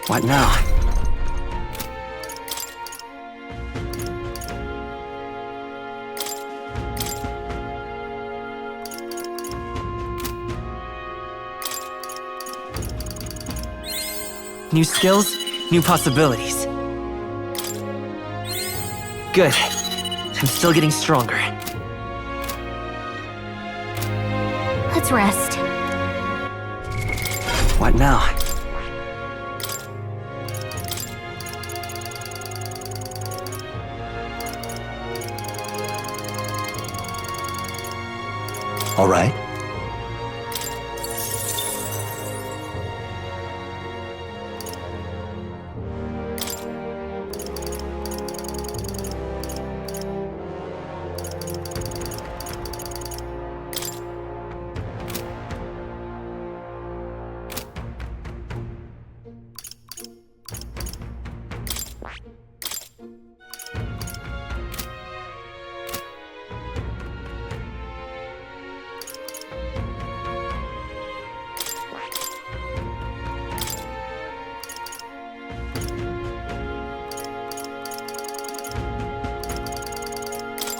What now? New skills, new possibilities. Good. I'm still getting stronger. Let's rest. What now? All right.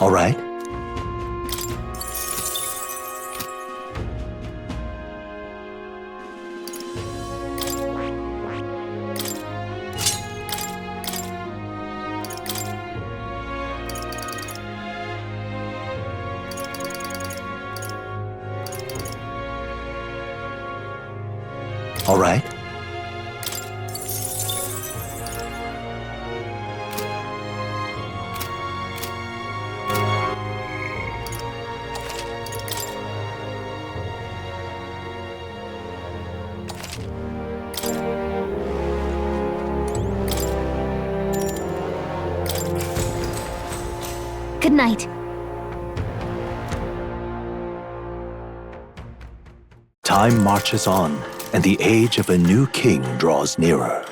All right. All right. Good night. Time marches on, and the age of a new king draws nearer.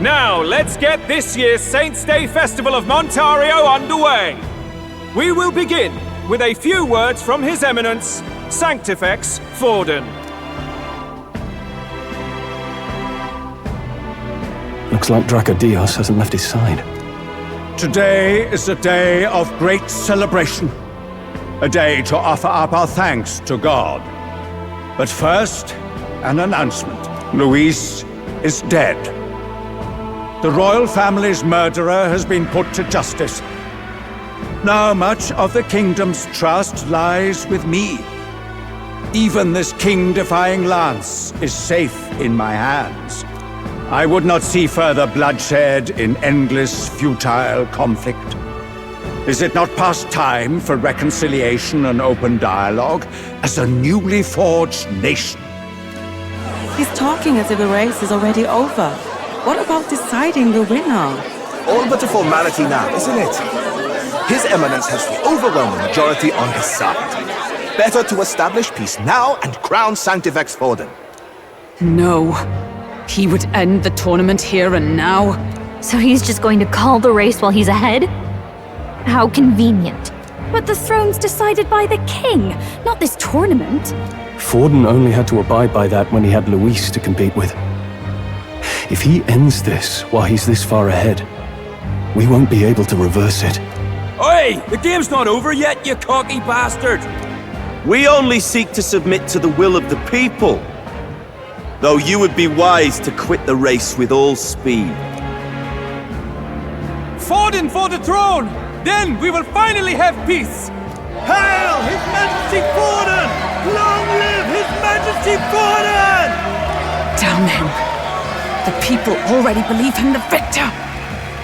Now, let's get this year's Saints' Day Festival of Montario underway. We will begin with a few words from His Eminence, Sanctifex Forden. Looks like Dracodios hasn't left his side. Today is a day of great celebration. A day to offer up our thanks to God. But first, an announcement. Luis is dead. The royal family's murderer has been put to justice. Now much of the kingdom's trust lies with me. Even this king-defying lance is safe in my hands. I would not see further bloodshed in endless, futile conflict. Is it not past time for reconciliation and open dialogue as a newly forged nation? He's talking as if the race is already over. What about deciding the winner? All but a formality now, isn't it? His Eminence has the overwhelming majority on his side. Better to establish peace now and crown Sanctifex Forden. No. He would end the tournament here and now. So he's just going to call the race while he's ahead? How convenient. But the throne's decided by the king, not this tournament. Forden only had to abide by that when he had Luis to compete with. If he ends this while he's this far ahead, we won't be able to reverse it. Oi! The game's not over yet, you cocky bastard! We only seek to submit to the will of the people. Though you would be wise to quit the race with all speed. Forden for the throne! Then we will finally have peace! Hail His Majesty Forden! Long live His Majesty Forden! Damn him. The people already believe him the victor.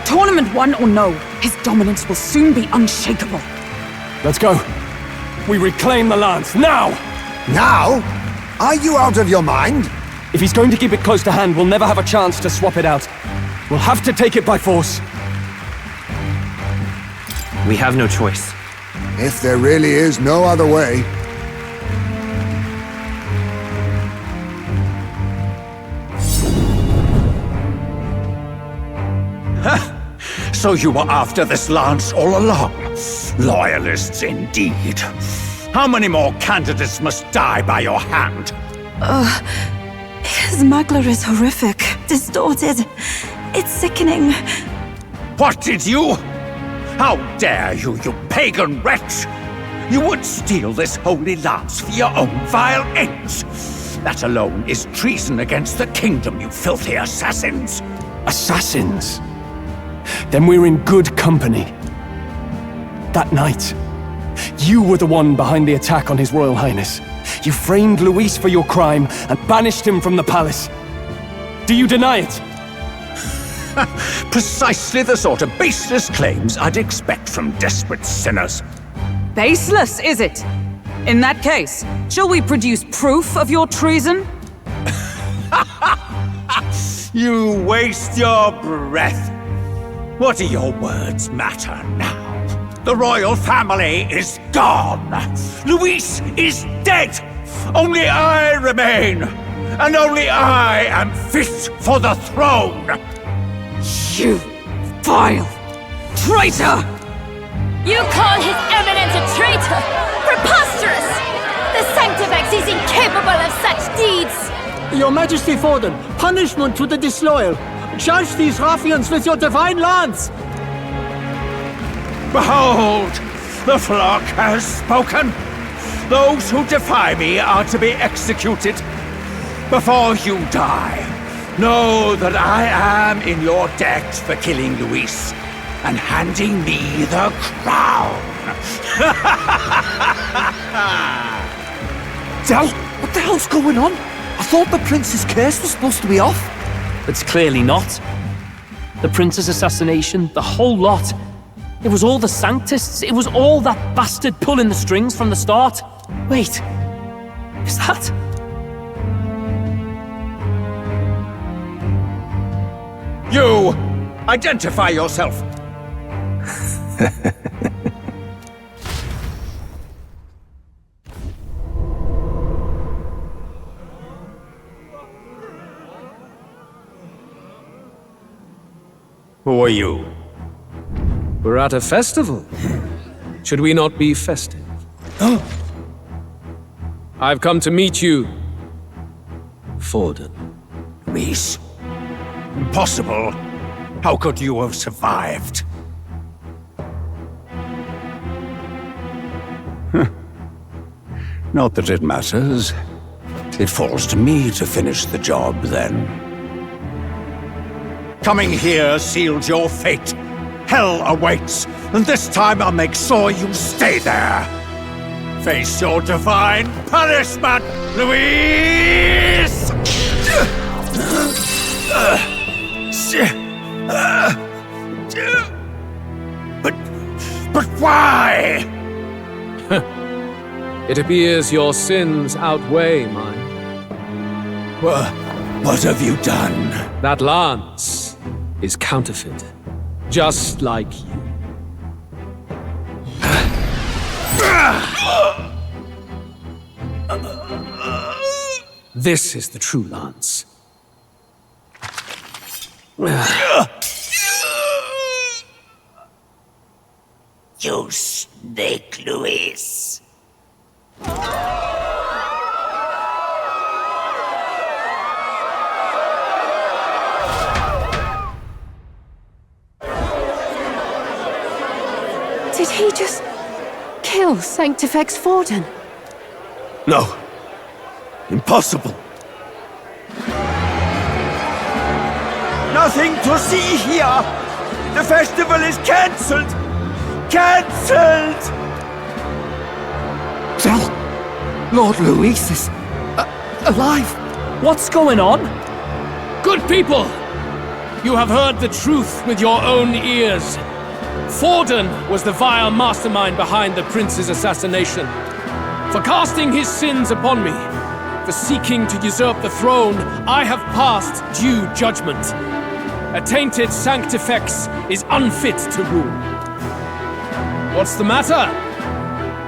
Tournament won or no, his dominance will soon be unshakable. Let's go. We reclaim the lance, now! Now? Are you out of your mind? If he's going to keep it close to hand, we'll never have a chance to swap it out. We'll have to take it by force. We have no choice. If there really is no other way. So you were after this lance all along? Loyalists indeed. How many more candidates must die by your hand? His magler is horrific, distorted. It's sickening. What did you? How dare you, you pagan wretch! You would steal this holy lance for your own vile ends. That alone is treason against the kingdom, you filthy assassins. Assassins? Then we're in good company. That night, you were the one behind the attack on His Royal Highness. You framed Luis for your crime and banished him from the palace. Do you deny it? Precisely the sort of baseless claims I'd expect from desperate sinners. Baseless, is it? In that case, shall we produce proof of your treason? You waste your breath. What do your words matter now? The royal family is gone. Luis is dead. Only I remain. And only I am fit for the throne. You vile traitor! You call His Eminence a traitor? Preposterous! The Sanctifex is incapable of such deeds! Your Majesty Forden, punishment to the disloyal. Judge these ruffians with your divine lance! Behold, the flock has spoken. Those who defy me are to be executed. Before you die, know that I am in your debt for killing Luis and handing me the crown. Del, what the hell's going on? I thought the prince's curse was supposed to be off. It's clearly not. The prince's assassination, the whole lot. It was all the Sanctists. It was all that bastard pulling the strings from the start. Wait, is that... You! Identify yourself! Who are you? We're at a festival. Should we not be festive? I've come to meet you, Forden. Luis? Impossible. How could you have survived? Not that it matters. It falls to me to finish the job, then. Coming here sealed your fate. Hell awaits, and this time I'll make sure you stay there. Face your divine punishment, Luis! But why? It appears your sins outweigh mine. What have you done? That lance is counterfeit, just like you. This is the true lance. You snake, Luis. Did he just kill Sanctifex Forden? No. Impossible. Nothing to see here. The festival is cancelled. Cancelled! Del, Lord Luis is alive. What's going on? Good people! You have heard the truth with your own ears. Forden was the vile mastermind behind the prince's assassination. For casting his sins upon me, for seeking to usurp the throne, I have passed due judgment. A tainted Sanctifex is unfit to rule. What's the matter?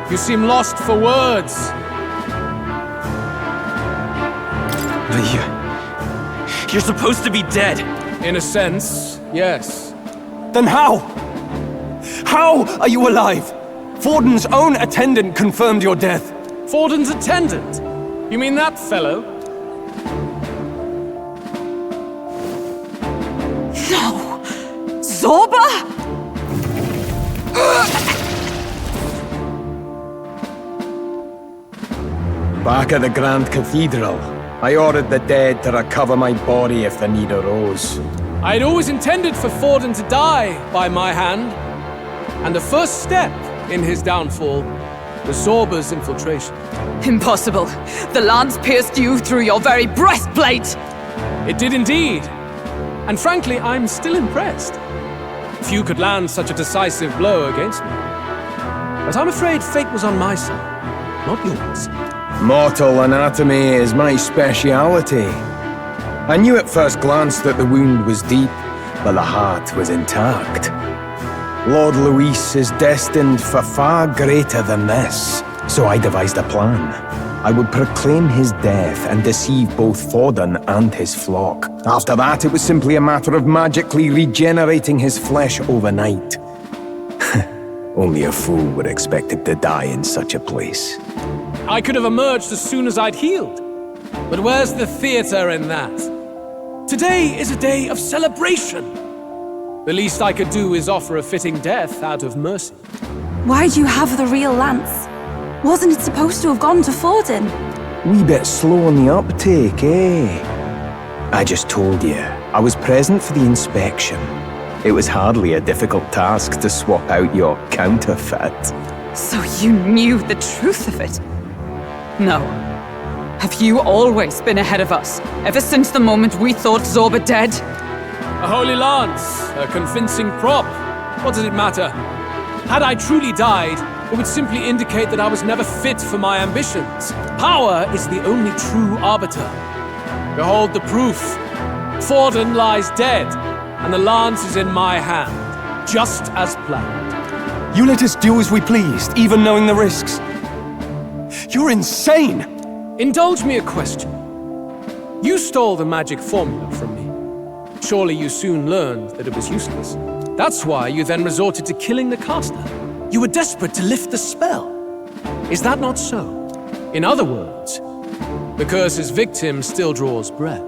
You seem lost for words. You're supposed to be dead. In a sense, yes. Then how? How are you alive? Forden's own attendant confirmed your death. Forden's attendant? You mean that fellow? No! Zorba? Back at the Grand Cathedral, I ordered the dead to recover my body if the need arose. I'd always intended for Forden to die by my hand. And the first step in his downfall was Zorba's infiltration. Impossible. The lance pierced you through your very breastplate! It did indeed. And frankly, I'm still impressed. Few could land such a decisive blow against me. But I'm afraid fate was on my side, not yours. Mortal anatomy is my speciality. I knew at first glance that the wound was deep, but the heart was intact. Lord Luis is destined for far greater than this, so I devised a plan. I would proclaim his death and deceive both Forden and his flock. After that, it was simply a matter of magically regenerating his flesh overnight. Only a fool would expect him to die in such a place. I could have emerged as soon as I'd healed. But where's the theater in that? Today is a day of celebration. The least I could do is offer a fitting death out of mercy. Why do you have the real lance? Wasn't it supposed to have gone to Forden? Wee bit slow on the uptake, eh? I just told you, I was present for the inspection. It was hardly a difficult task to swap out your counterfeit. So you knew the truth of it? No. Have you always been ahead of us, ever since the moment we thought Zorba dead? A holy lance, a convincing prop. What does it matter? Had I truly died, it would simply indicate that I was never fit for my ambitions. Power is the only true arbiter. Behold the proof. Forden lies dead, and the lance is in my hand, just as planned. You let us do as we pleased, even knowing the risks. You're insane! Indulge me a question. You stole the magic formula from me. Surely you soon learned that it was useless. That's why you then resorted to killing the caster. You were desperate to lift the spell. Is that not so? In other words, the curse's victim still draws breath.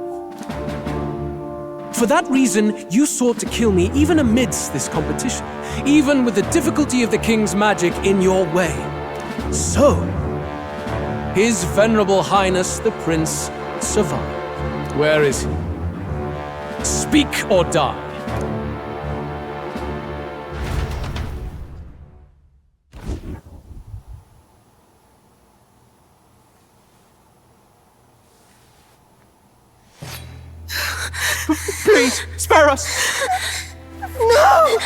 For that reason, you sought to kill me even amidst this competition, even with the difficulty of the king's magic in your way. So, His Venerable Highness the Prince survived. Where is he? Speak or die. Please, spare us! No!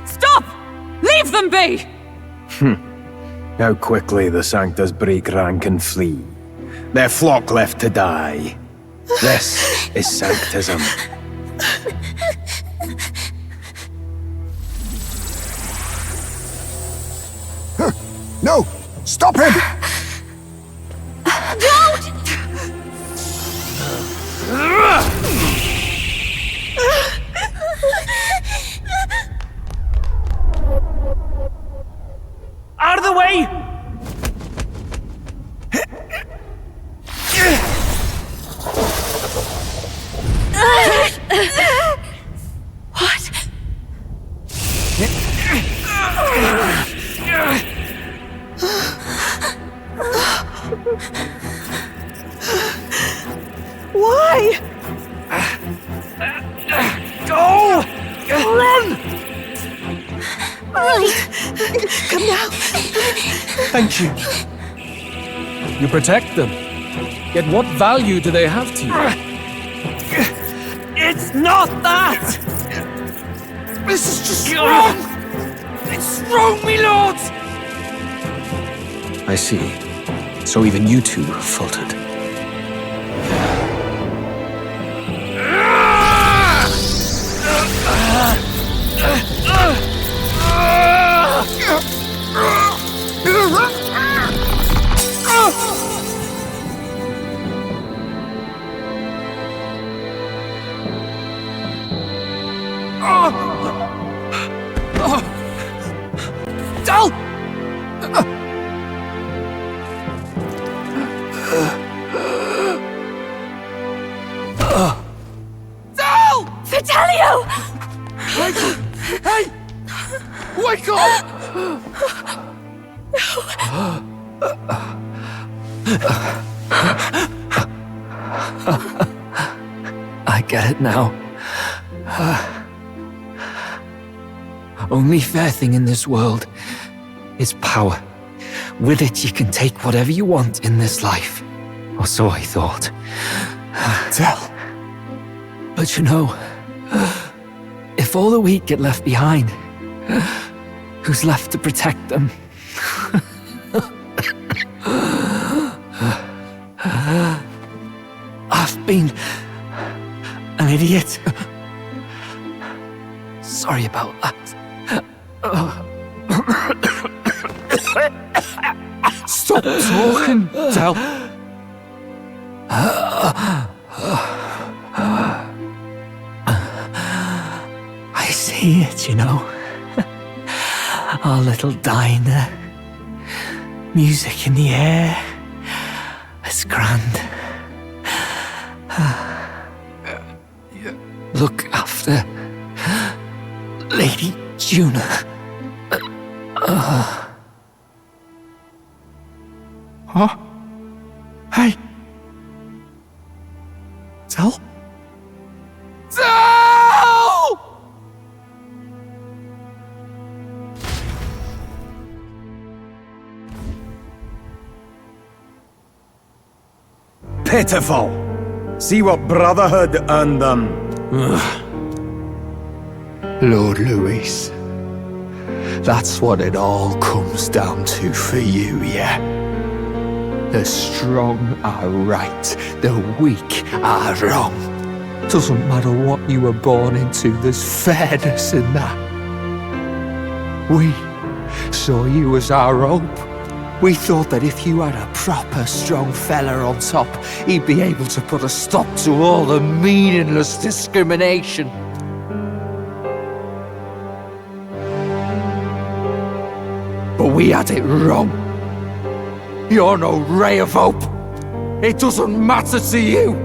Stop! Leave them be! How quickly the Sanctus break rank and flee. Their flock left to die. This is Sanctism. No! Stop him! Don't! Out of the way! What? Why? Go! Run! Right. Come now. Thank you. You protect them. Yet what value do they have to you? It's not that! This is just wrong! It's wrong, me lords! I see. So even you two faltered. Fidelio! Hey! Wake up! I get it now. Only fair thing in this world is power. With it, you can take whatever you want in this life. Or so I thought. Tell. But you know, if all the weak get left behind, who's left to protect them? I've been an idiot. Sorry about that. Stop talking, Del. I see it, you know. Our little diner. Music in the air. It's grand. Look after Lady Juna. Huh? Hey. Del? Del! Pitiful. See what brotherhood earned them. Lord Louis, that's what it all comes down to for you, yeah? The strong are right, the weak are wrong. Doesn't matter what you were born into, there's fairness in that. We saw you as our hope. We thought that if you had a proper strong fella on top, he'd be able to put a stop to all the meaningless discrimination. But we had it wrong. You're no ray of hope. It doesn't matter to you.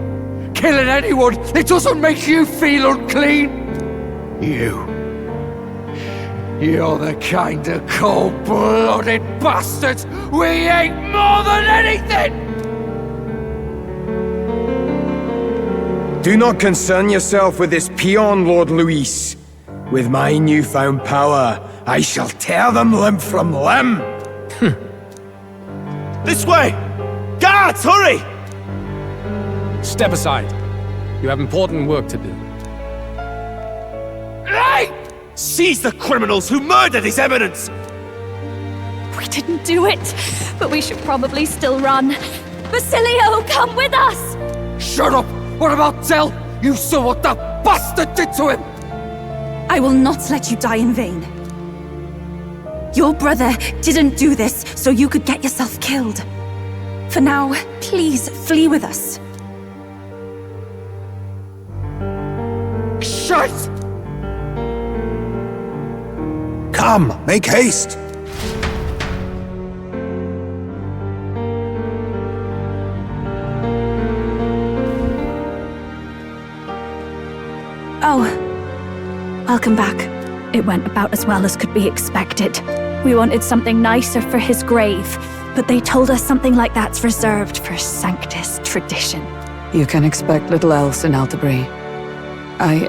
Killing anyone, it doesn't make you feel unclean. You're the kind of cold-blooded bastards we hate more than anything! Do not concern yourself with this peon, Lord Louis. With my newfound power, I shall tear them limb from limb! This way! Guards, hurry! Step aside. You have important work to do. Hey! Seize the criminals who murdered His Eminence! We didn't do it, but we should probably still run. Basilio, come with us! Shut up! What about Del? You saw what that bastard did to him! I will not let you die in vain. Your brother didn't do this so you could get yourself killed. For now, please flee with us. Shite! Come, make haste! Oh, welcome back. It went about as well as could be expected. We wanted something nicer for his grave, but they told us something like that's reserved for Sanctus tradition. You can expect little else in Altabri. I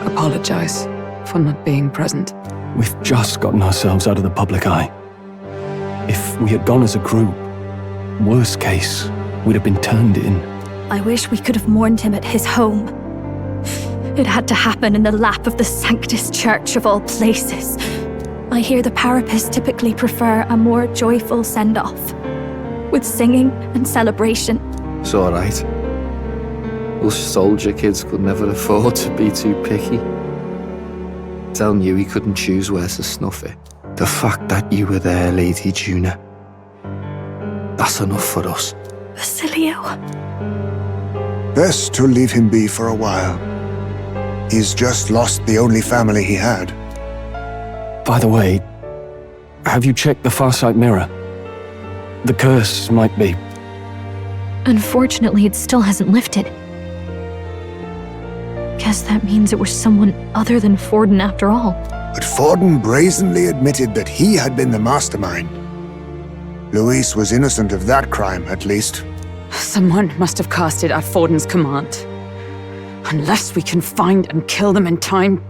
apologize for not being present. We've just gotten ourselves out of the public eye. If we had gone as a group, worst case, we'd have been turned in. I wish we could have mourned him at his home. It had to happen in the lap of the Sanctus Church of all places. I hear the Parapists typically prefer a more joyful send-off, with singing and celebration. It's alright. Us soldier kids could never afford to be too picky. Del knew he couldn't choose where to snuff it. The fact that you were there, Lady Juna, that's enough for us. Basilio. Best to leave him be for a while. He's just lost the only family he had. By the way, have you checked the Farsight mirror? The curse might be... Unfortunately, it still hasn't lifted. guess that means it was someone other than Forden after all. But Forden brazenly admitted that he had been the mastermind. Luis was innocent of that crime, at least. Someone must have cast it at Forden's command. Unless we can find and kill them in time.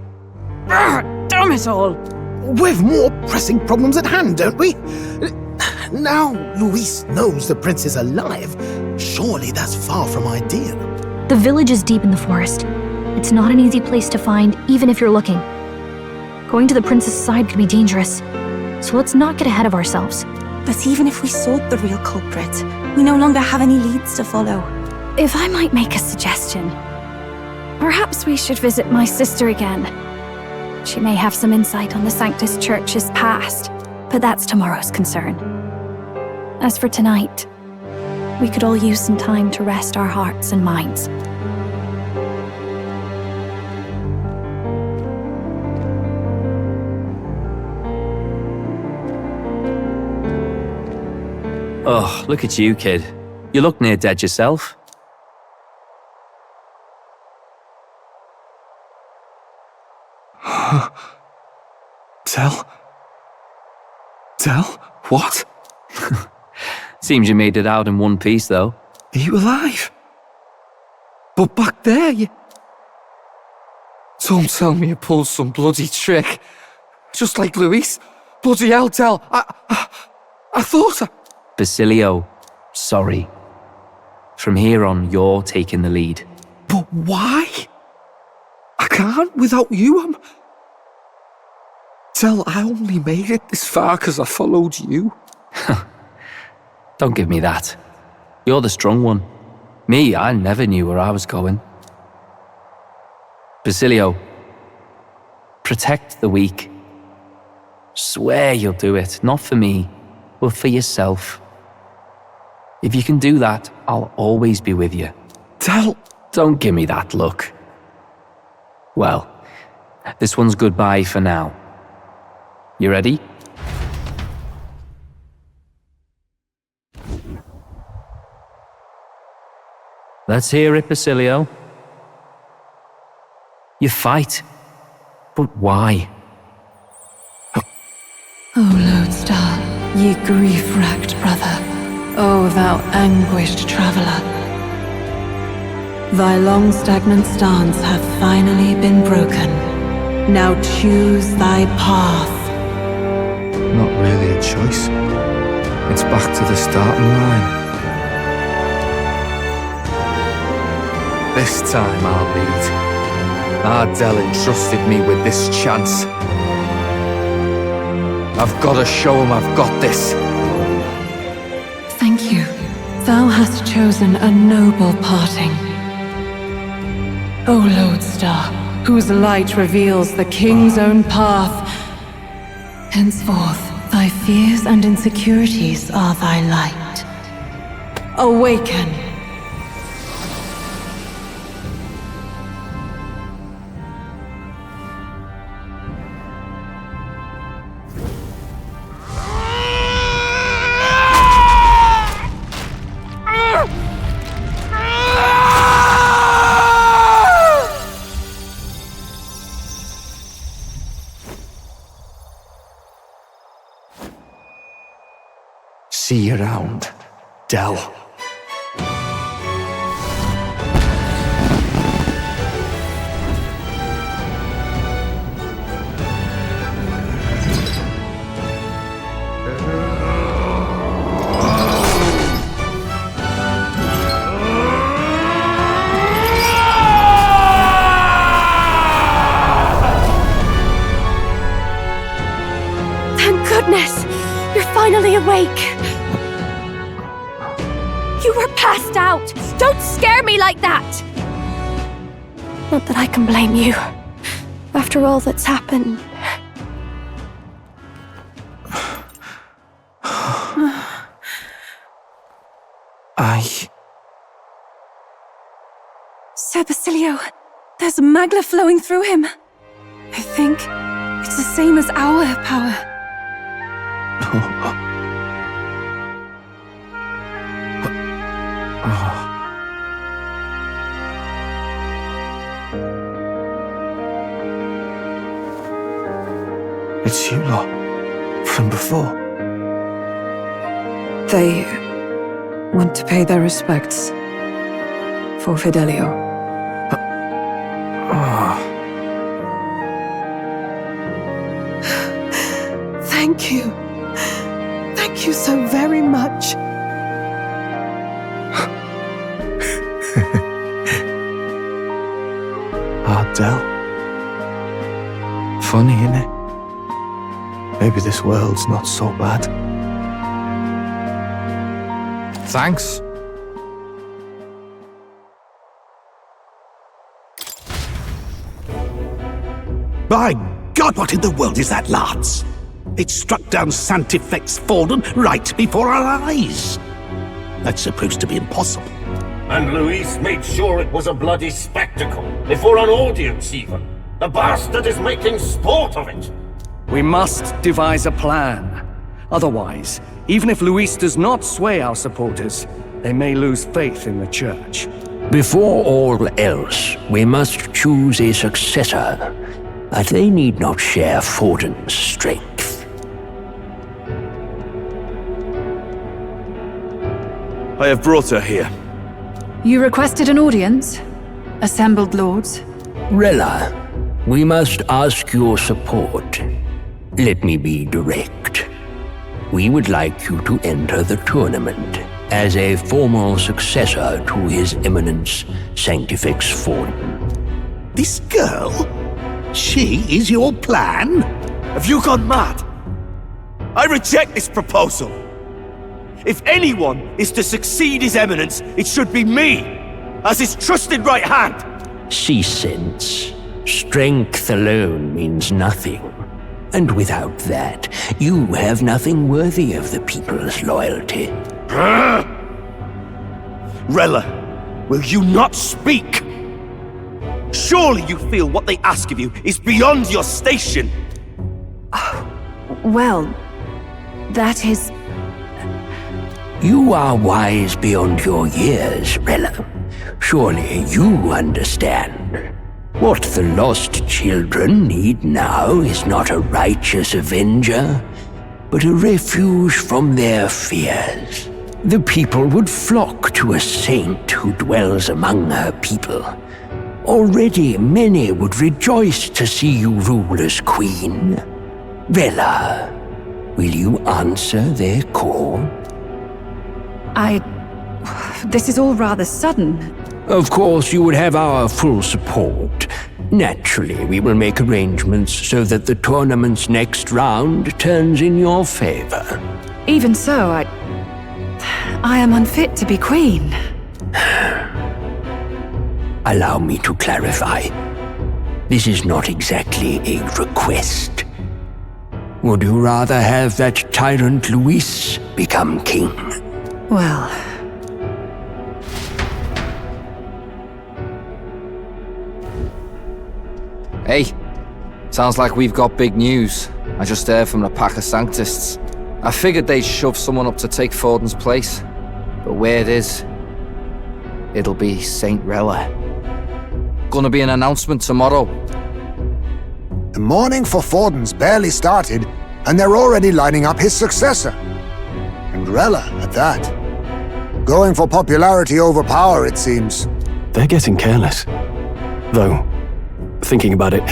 Damn it all! We've more pressing problems at hand, don't we? Now Luis knows the prince is alive. Surely that's far from ideal. The village is deep in the forest. It's not an easy place to find, even if you're looking. Going to the prince's side could be dangerous, so let's not get ahead of ourselves. But even if we sought the real culprit, we no longer have any leads to follow. If I might make a suggestion, perhaps we should visit my sister again. She may have some insight on the Sanctus Church's past, but that's tomorrow's concern. As for tonight, we could all use some time to rest our hearts and minds. Oh, look at you, kid. You look near dead yourself. Tell? What? Seems you made it out in one piece, though. Are you alive? But back there, you... Don't tell me you pulled some bloody trick. Just like Luis. Bloody hell, Tell. I thought Basilio, sorry. From here on, you're taking the lead. But why? I can't without you. Tell, I only made it this far because I followed you. Don't give me that. You're the strong one. Me, I never knew where I was going. Basilio, protect the weak. Swear you'll do it, not for me, but for yourself. If you can do that, I'll always be with you. Tell... Don't give me that look. Well, this one's goodbye for now. You ready? Let's hear it, Basilio. You fight, but why? O Lodestar, ye grief-racked brother, O thou anguished traveller. Thy long stagnant stance hath finally been broken. Now choose thy path. Not really a choice. It's back to the starting line. This time I'll lead. Ardell entrusted me with this chance. I've got to show him I've got this. Thank you. Thou hast chosen a noble parting. O Lodestar, whose light reveals the king's own path. Henceforth, thy fears and insecurities are thy light. Awaken! See you around, Dell. Thank goodness! You're finally awake! You were passed out! Don't scare me like that! Not that I can blame you. After all that's happened. Sir Basilio, there's magla flowing through him. I think it's the same as our power. It's you lot. From before. They want to pay their respects for Fidelio. Thank you. Thank you so very much. Ardell. Funny, innit? Maybe this world's not so bad. Thanks. By God, what in the world is that, lads? It struck down Sanctifex Forden right before our eyes. That's supposed to be impossible. And Luis made sure it was a bloody spectacle, before an audience even. The bastard is making sport of it. We must devise a plan. Otherwise, even if Luis does not sway our supporters, they may lose faith in the church. Before all else, we must choose a successor. But they need not share Forden's strength. I have brought her here. You requested an audience? Assembled lords? Rella, we must ask your support. Let me be direct. We would like you to enter the tournament as a formal successor to His Eminence Sanctifex Forden. This girl? She is your plan? Have you gone mad? I reject this proposal. If anyone is to succeed His Eminence, it should be me, as his trusted right hand. See sense. Strength alone means nothing. And without that, you have nothing worthy of the people's loyalty. Rella, will you not speak? Surely you feel what they ask of you is beyond your station. Well, that is... You are wise beyond your years, Rella. Surely you understand. What the lost children need now is not a righteous avenger, but a refuge from their fears. The people would flock to a saint who dwells among her people. Already many would rejoice to see you rule as queen. Rella, will you answer their call? This is all rather sudden. Of course, you would have our full support. Naturally, we will make arrangements so that the tournament's next round turns in your favor. Even so, I am unfit to be queen. Allow me to clarify. This is not exactly a request. Would you rather have that tyrant Luis become king? Well... Hey, sounds like we've got big news. I just heard from the pack of Sanctists. I figured they'd shove someone up to take Forden's place. But where it is, it'll be Saint Rella. Gonna be an announcement tomorrow. The mourning for Forden's barely started, and they're already lining up his successor. And Rella, at that. Going for popularity over power, it seems. They're getting careless. Though, thinking about it,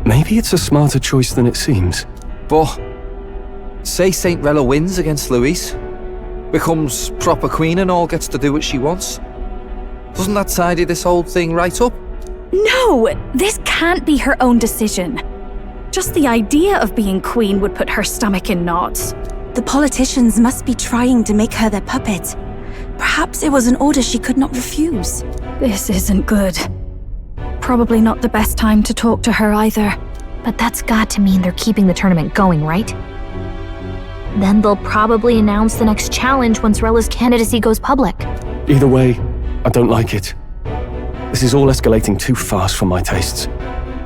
maybe it's a smarter choice than it seems. But, say Saint Rella wins against Luis, becomes proper queen and all gets to do what she wants. Doesn't that tidy this whole thing right up? No! This can't be her own decision. Just the idea of being queen would put her stomach in knots. The politicians must be trying to make her their puppet. Perhaps it was an order she could not refuse. This isn't good. Probably not the best time to talk to her either. But that's got to mean they're keeping the tournament going, right? Then they'll probably announce the next challenge once Rella's candidacy goes public. Either way, I don't like it. This is all escalating too fast for my tastes.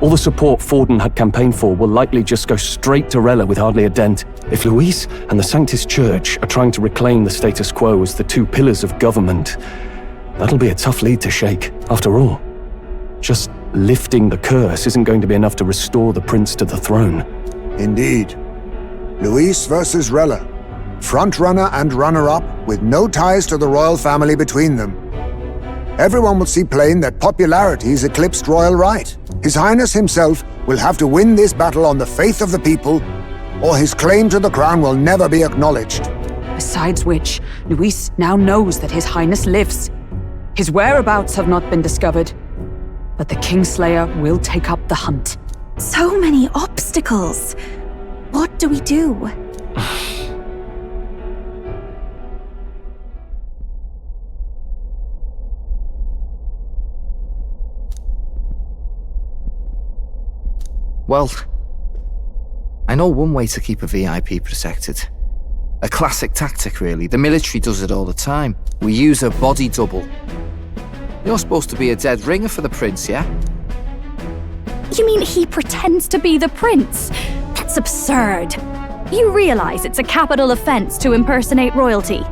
All the support Forden had campaigned for will likely just go straight to Rella with hardly a dent. If Luis and the Sanctist Church are trying to reclaim the status quo as the two pillars of government, that'll be a tough lead to shake. After all, just lifting the curse isn't going to be enough to restore the prince to the throne. Indeed. Luis versus Rella. Frontrunner and runner-up, with no ties to the royal family between them. Everyone will see plain that popularity's eclipsed royal right. His Highness himself will have to win this battle on the faith of the people, or his claim to the crown will never be acknowledged. Besides which, Luis now knows that His Highness lives. His whereabouts have not been discovered, but the Kingslayer will take up the hunt. So many obstacles. What do we do? Well, I know one way to keep a VIP protected. A classic tactic, really. The military does it all the time. We use a body double. You're supposed to be a dead ringer for the prince, yeah? You mean he pretends to be the prince? That's absurd. You realize it's a capital offense to impersonate royalty.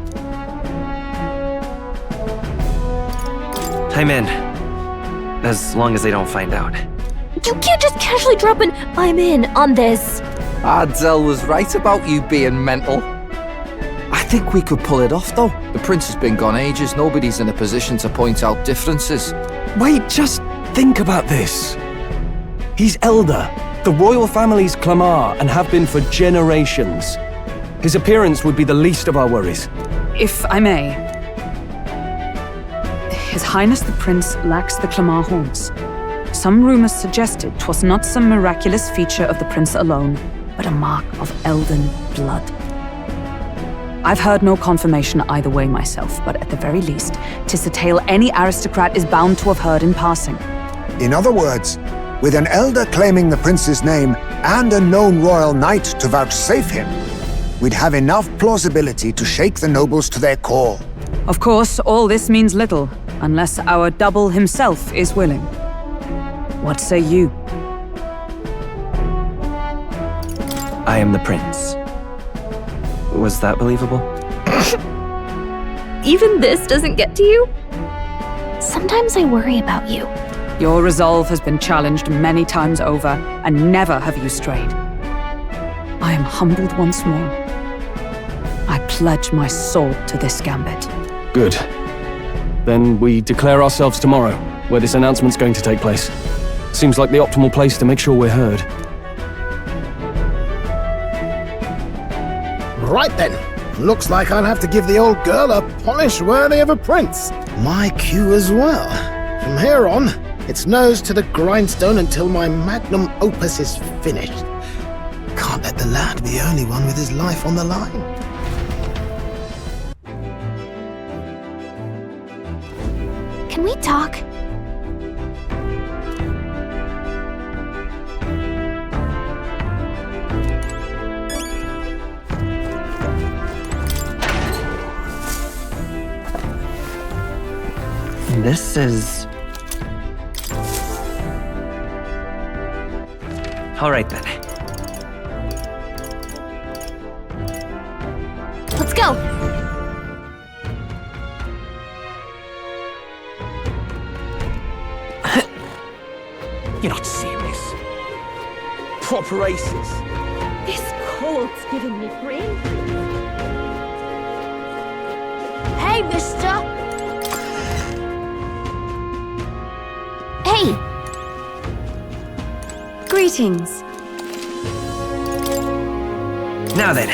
I'm in. As long as they don't find out. You can't just casually drop an "I'm in" on this. Adele was right about you being mental. I think we could pull it off, though. The prince has been gone ages. Nobody's in a position to point out differences. Wait, just think about this. He's elder. The royal family's Clamar and have been for generations. His appearance would be the least of our worries. If I may. His Highness the Prince lacks the Clamar horns. Some rumors suggested 'twas not some miraculous feature of the prince alone, but a mark of elden blood. I've heard no confirmation either way myself, but at the very least, 'tis a tale any aristocrat is bound to have heard in passing. In other words, with an elder claiming the prince's name and a known royal knight to vouchsafe him, we'd have enough plausibility to shake the nobles to their core. Of course, all this means little, unless our double himself is willing. What say you? I am the prince. Was that believable? Even this doesn't get to you? Sometimes I worry about you. Your resolve has been challenged many times over, and never have you strayed. I am humbled once more. I pledge my soul to this gambit. Good. Then we declare ourselves tomorrow, where this announcement's going to take place. Seems like the optimal place to make sure we're heard. Right then. Looks like I'll have to give the old girl a polish worthy of a prince. My cue as well. From here on, it's nose to the grindstone until my magnum opus is finished. Can't let the lad be the only one with his life on the line. Can we talk? This is... All right then. Let's go! You're not serious. Proper aces. This cold's giving me brain. Hey, mister! Hey! Greetings. Now then.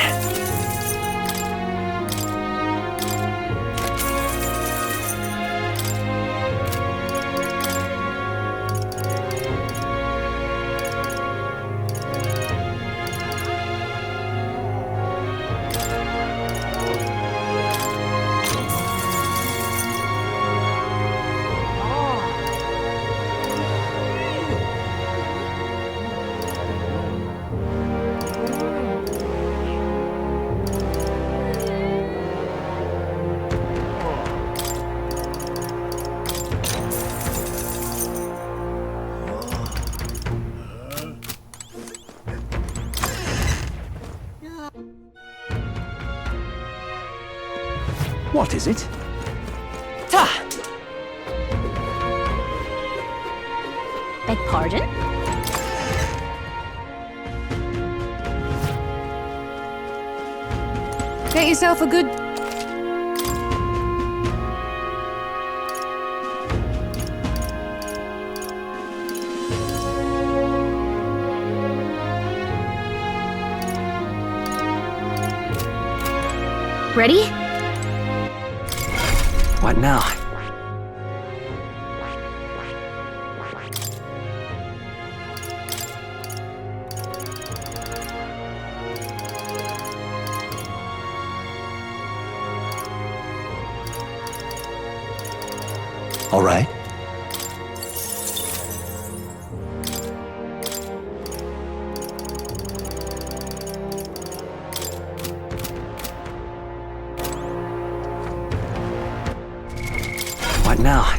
What is it? Ta! Beg pardon? Get yourself a good... Ready? What now? All right. What now?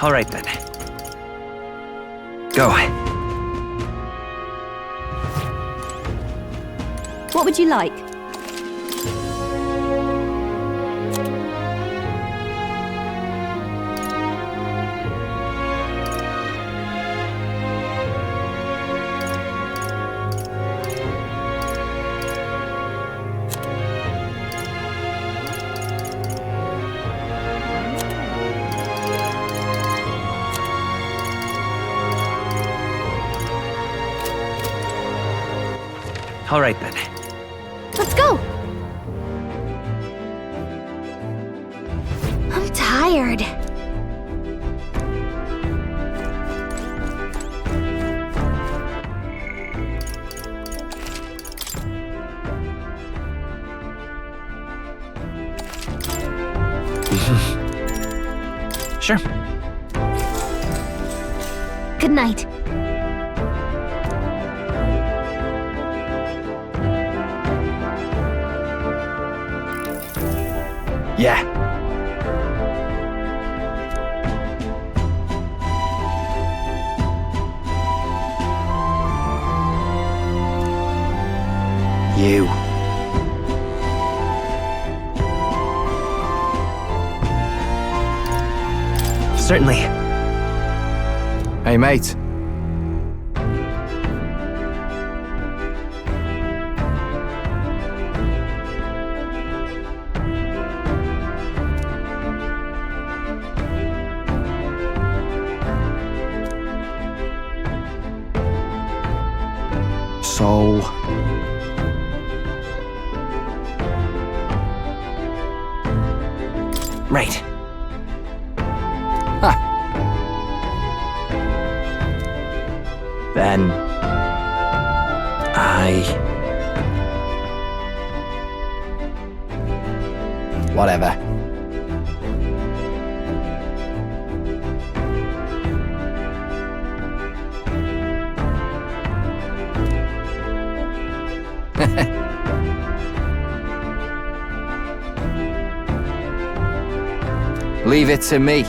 All right then. Go. What would you like? All right then. Let's go! I'm tired. Sure. Good night. Yeah. You. Certainly. Hey, mate. So... Right. Then... Whatever. Leave it to me.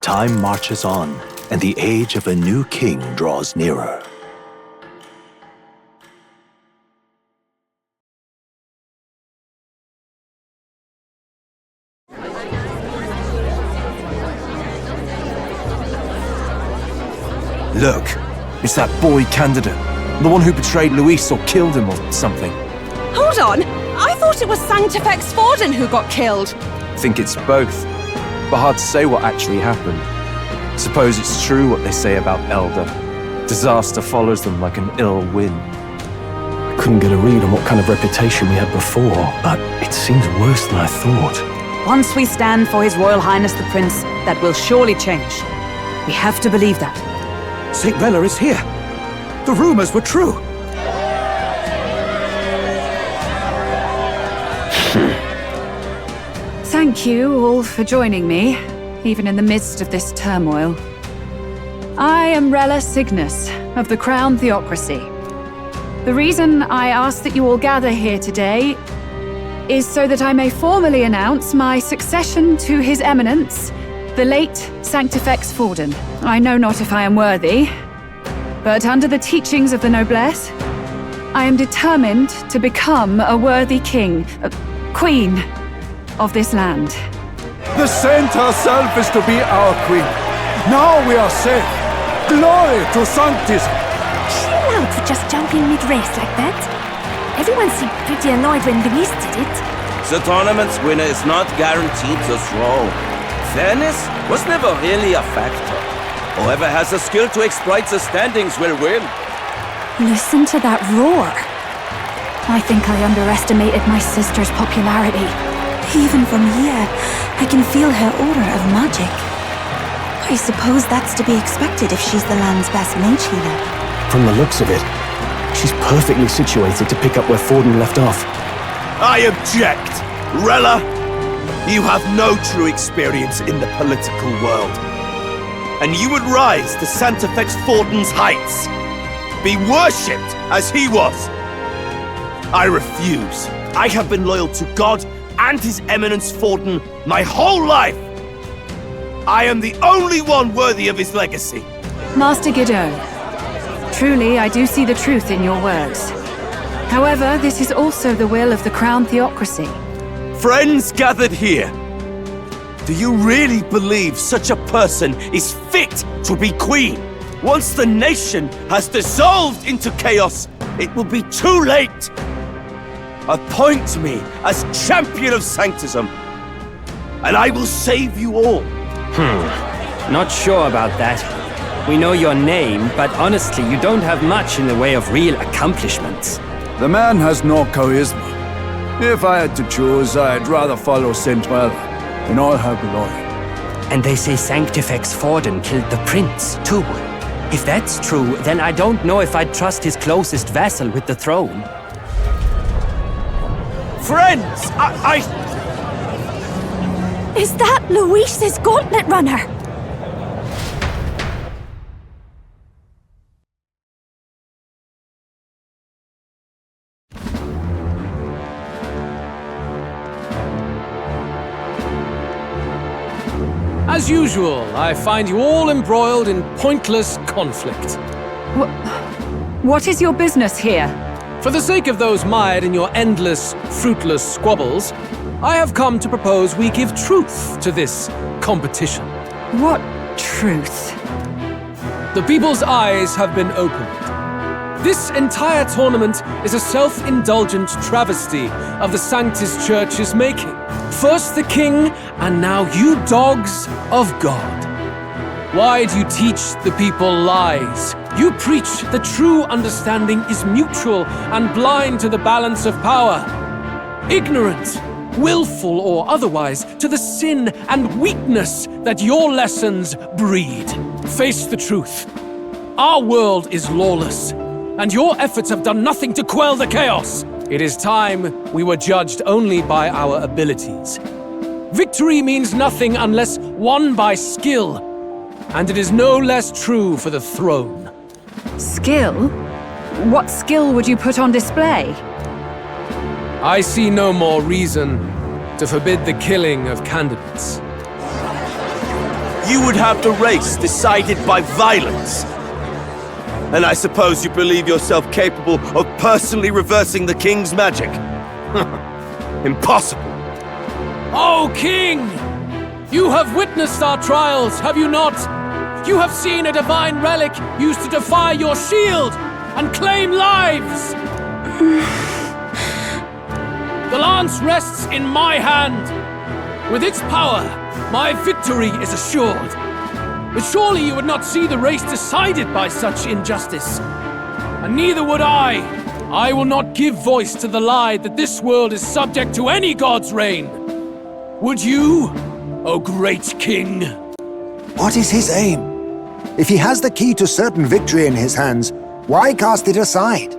Time marches on, and the age of a new king draws nearer. Look, it's that boy candidate. The one who betrayed Luis or killed him or something. Hold on! I thought it was Sanctifex Forden who got killed! Think it's both, but hard to say what actually happened. Suppose it's true what they say about Elder. Disaster follows them like an ill wind. I couldn't get a read on what kind of reputation we had before, but it seems worse than I thought. Once we stand for His Royal Highness the Prince, that will surely change. We have to believe that. St. Rella is here. The rumors were true. Thank you all for joining me. even in the midst of this turmoil. I am Rella Cygnus, of the Crown Theocracy. The reason I ask that you all gather here today is so that I may formally announce my succession to His Eminence, the late Sanctifex Forden. I know not if I am worthy, but under the teachings of the noblesse, I am determined to become a worthy king, queen of this land. The saint herself is to be our queen. Now we are safe. Glory to Sanctism! Chill out for just jumping mid-race like that. Everyone seemed pretty annoyed when Louise did it. The tournament's winner is not guaranteed to throw. Fairness was never really a factor. Whoever has the skill to exploit the standings will win. Listen to that roar. I think I underestimated my sister's popularity. Even from here, I can feel her aura of magic. I suppose that's to be expected if she's the land's best mage healer. From the looks of it, she's perfectly situated to pick up where Forden left off. I object! Rella, you have no true experience in the political world. And you would rise to Sanctifex Forden's heights. Be worshipped as he was. I refuse. I have been loyal to God and His Eminence Forden my whole life. I am the only one worthy of his legacy. Master Guidon, truly I do see the truth in your words. However, this is also the will of the Crown Theocracy. Friends gathered here, do you really believe such a person is fit to be queen? Once the nation has dissolved into chaos, it will be too late. Appoint me as champion of Sanctism, and I will save you all. Not sure about that. We know your name, but honestly, you don't have much in the way of real accomplishments. The man has no charisma. If I had to choose, I'd rather follow Saint Rella in all her glory. And they say Sanctifex Forden killed the prince, too. If that's true, then I don't know if I'd trust his closest vassal with the throne. Friends, Is that Louise's gauntlet runner? As usual, I find you all embroiled in pointless conflict. What is your business here? For the sake of those mired in your endless, fruitless squabbles, I have come to propose we give truth to this competition. What truth? The people's eyes have been opened. This entire tournament is a self-indulgent travesty of the Sanctis Church's making. First the king, and now you dogs of God. Why do you teach the people lies? You preach that true understanding is mutual and blind to the balance of power. Ignorant, willful or otherwise, to the sin and weakness that your lessons breed. Face the truth. Our world is lawless, and your efforts have done nothing to quell the chaos. It is time we were judged only by our abilities. Victory means nothing unless won by skill, and it is no less true for the throne. Skill? What skill would you put on display? I see no more reason to forbid the killing of candidates. You would have the race decided by violence. And I suppose you believe yourself capable of personally reversing the king's magic? Impossible. Oh, King! You have witnessed our trials, have you not? You have seen a divine relic used to defy your shield and claim lives! The lance rests in my hand. With its power, my victory is assured. But surely you would not see the race decided by such injustice. And neither would I. I will not give voice to the lie that this world is subject to any god's reign. Would you, O great king? What is his aim? If he has the key to certain victory in his hands, why cast it aside?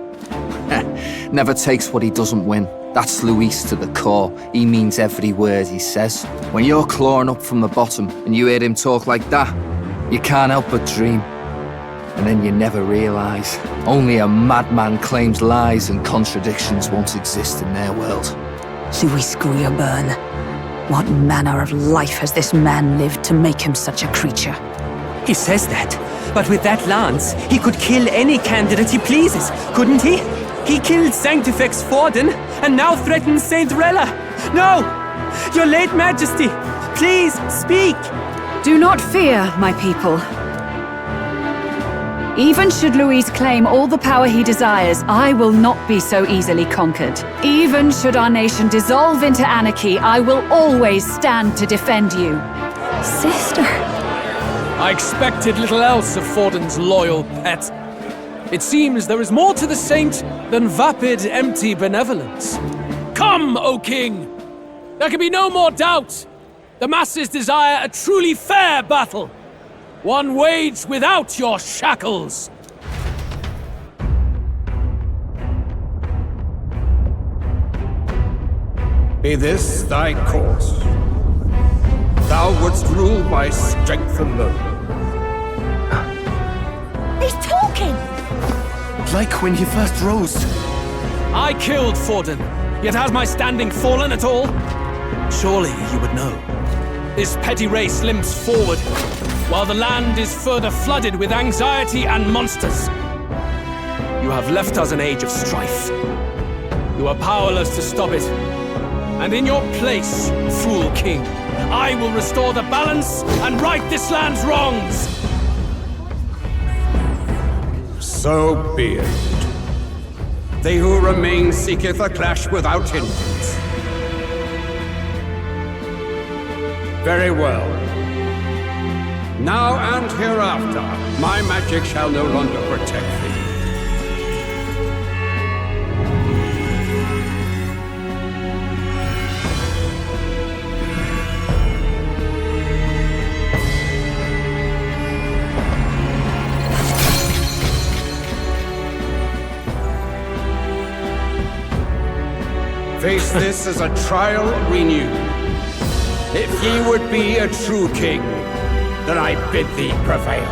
Never takes what he doesn't win. That's Luis to the core. He means every word he says. When you're clawing up from the bottom and you hear him talk like that, you can't help but dream. And then you never realise. Only a madman claims lies and contradictions won't exist in their world. Luis Grierburn. What manner of life has this man lived to make him such a creature? He says that, but with that lance, he could kill any candidate he pleases, couldn't he? He killed Sanctifex Forden, and now threatens Saint Rella. No! Your late Majesty, please, speak! Do not fear, my people. Even should Luis claim all the power he desires, I will not be so easily conquered. Even should our nation dissolve into anarchy, I will always stand to defend you. Sister. I expected little else of Forden's loyal pet. It seems there is more to the saint than vapid, empty benevolence. Come, O King! There can be no more doubt. The masses desire a truly fair battle. One waged without your shackles. Be this thy course. Thou wouldst rule by strength alone. He's talking! Like when he first rose. I killed Forden, yet has my standing fallen at all? Surely you would know. This petty race limps forward, while the land is further flooded with anxiety and monsters. You have left us an age of strife. You are powerless to stop it. And in your place, fool king, I will restore the balance and right this land's wrongs! So be it. They who remain seeketh a clash without hindrance. Very well. Now and hereafter, my magic shall no longer protect thee. Face this as a trial renewed. If ye would be a true king, then I bid thee prevail.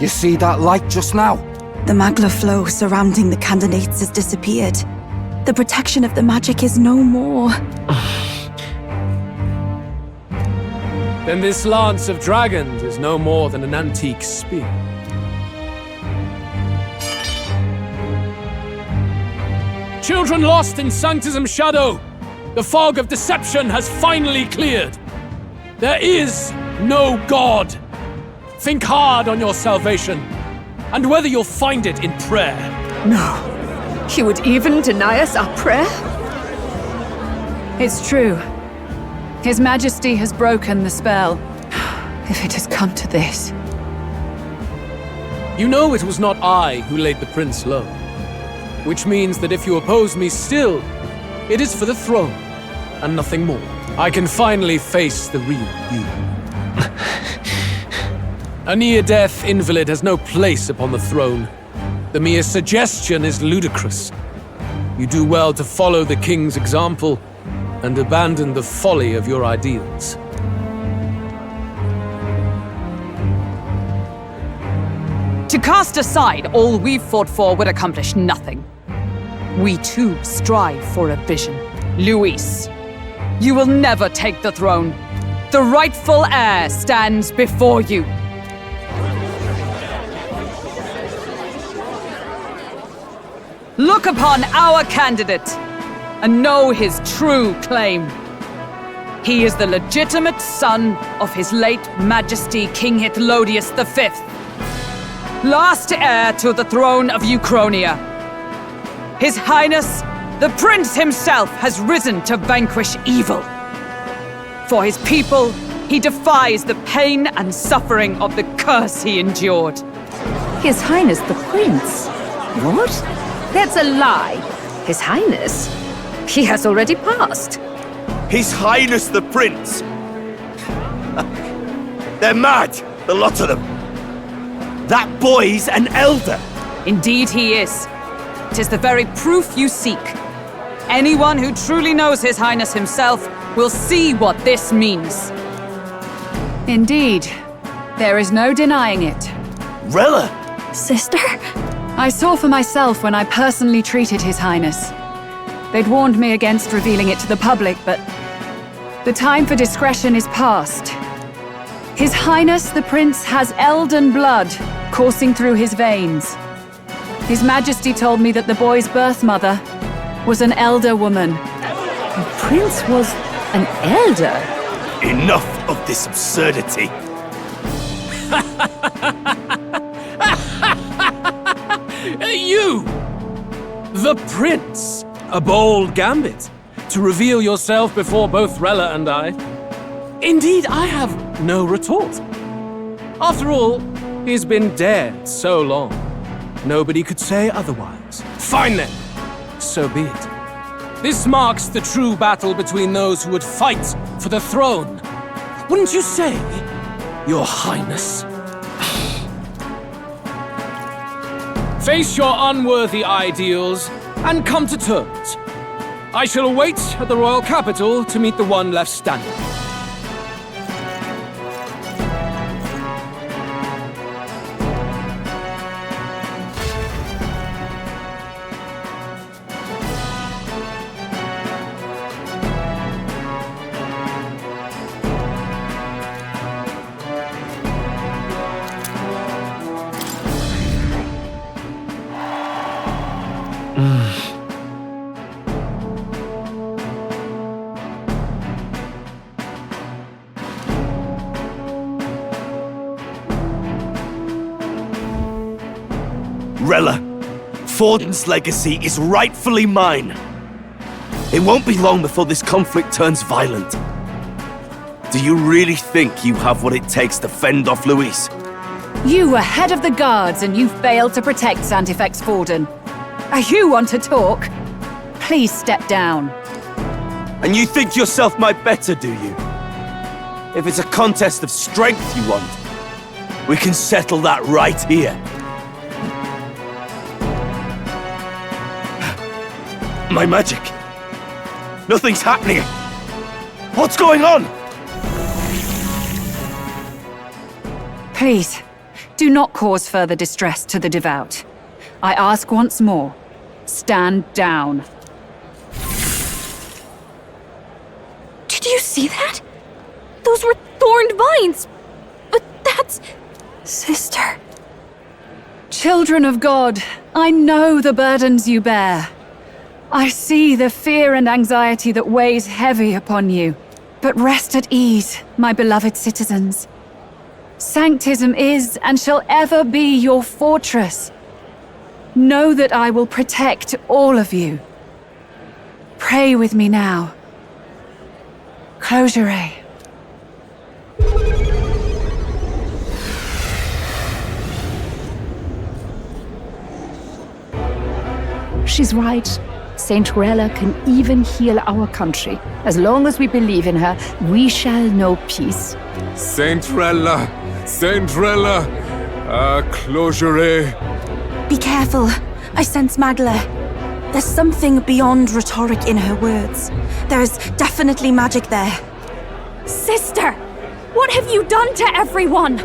You see that light just now? The magla flow surrounding the candidates has disappeared. The protection of the magic is no more. Then this lance of dragons is no more than an antique spear. Children lost in Sanctism's shadow, the fog of deception has finally cleared. There is no God. Think hard on your salvation, and whether you'll find it in prayer. No. You would even deny us our prayer? It's true. His Majesty has broken the spell. If it has come to this. You know it was not I who laid the prince low. Which means that if you oppose me still, it is for the throne, and nothing more. I can finally face the real you. A near-death invalid has no place upon the throne. The mere suggestion is ludicrous. You do well to follow the king's example and abandon the folly of your ideals. To cast aside all we've fought for would accomplish nothing. We too strive for a vision. Luis, you will never take the throne. The rightful heir stands before you. Look upon our candidate and know his true claim. He is the legitimate son of his late Majesty King Hithlodius V, last heir to the throne of Euchronia. His Highness, the Prince himself, has risen to vanquish evil. For his people, he defies the pain and suffering of the curse he endured. His Highness the Prince. What? That's a lie. His Highness? He has already passed. His Highness the Prince! They're mad, the lot of them. That boy's an elder. Indeed he is. 'Tis the very proof you seek. Anyone who truly knows His Highness himself will see what this means. Indeed. There is no denying it. Rella! Sister? I saw for myself when I personally treated His Highness. They'd warned me against revealing it to the public, but the time for discretion is past. His Highness the Prince has elden blood coursing through his veins. His Majesty told me that the boy's birth mother was an elder woman. The Prince was an elder? Enough of this absurdity. You! The Prince! A bold gambit. To reveal yourself before both Rella and I. Indeed, I have no retort. After all, he's been dead so long. Nobody could say otherwise. Fine then. So be it. This marks the true battle between those who would fight for the throne. Wouldn't you say, Your Highness? Face your unworthy ideals and come to terms. I shall await at the royal capital to meet the one left standing. Rella, Forden's legacy is rightfully mine. It won't be long before this conflict turns violent. Do you really think you have what it takes to fend off Luis? You were head of the guards and you failed to protect Santifex Forden. You want to talk? Please step down. And you think yourself my better, do you? If it's a contest of strength you want, we can settle that right here. My magic. Nothing's happening. What's going on? Please, do not cause further distress to the devout. I ask once more, stand down. Did you see that? Those were thorned vines. But that's... Sister. Children of God, I know the burdens you bear. I see the fear and anxiety that weighs heavy upon you. But rest at ease, my beloved citizens. Sanctism is and shall ever be your fortress. Know that I will protect all of you. Pray with me now. Closure. She's right. Saint Rella can even heal our country. As long as we believe in her, we shall know peace. Saint Rella! Saint Rella! Closure. Be careful. I sense Magla. There's something beyond rhetoric in her words. There's definitely magic there. Sister! What have you done to everyone?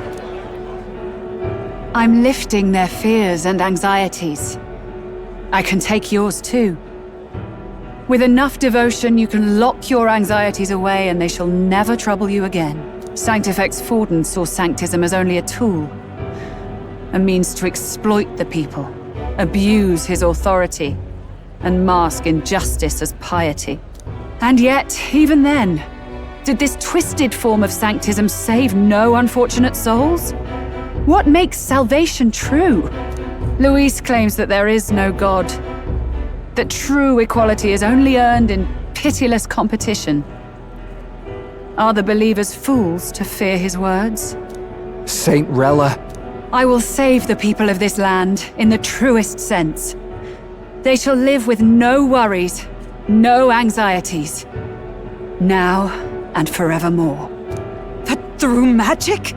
I'm lifting their fears and anxieties. I can take yours too. With enough devotion, you can lock your anxieties away and they shall never trouble you again. Sanctifex Forden saw Sanctism as only a tool. A means to exploit the people, abuse his authority, and mask injustice as piety. And yet, even then, did this twisted form of Sanctism save no unfortunate souls? What makes salvation true? Luis claims that there is no God, that true equality is only earned in pitiless competition. Are the believers fools to fear his words? Saint Rella, I will save the people of this land in the truest sense. They shall live with no worries, no anxieties. Now and forevermore. But through magic?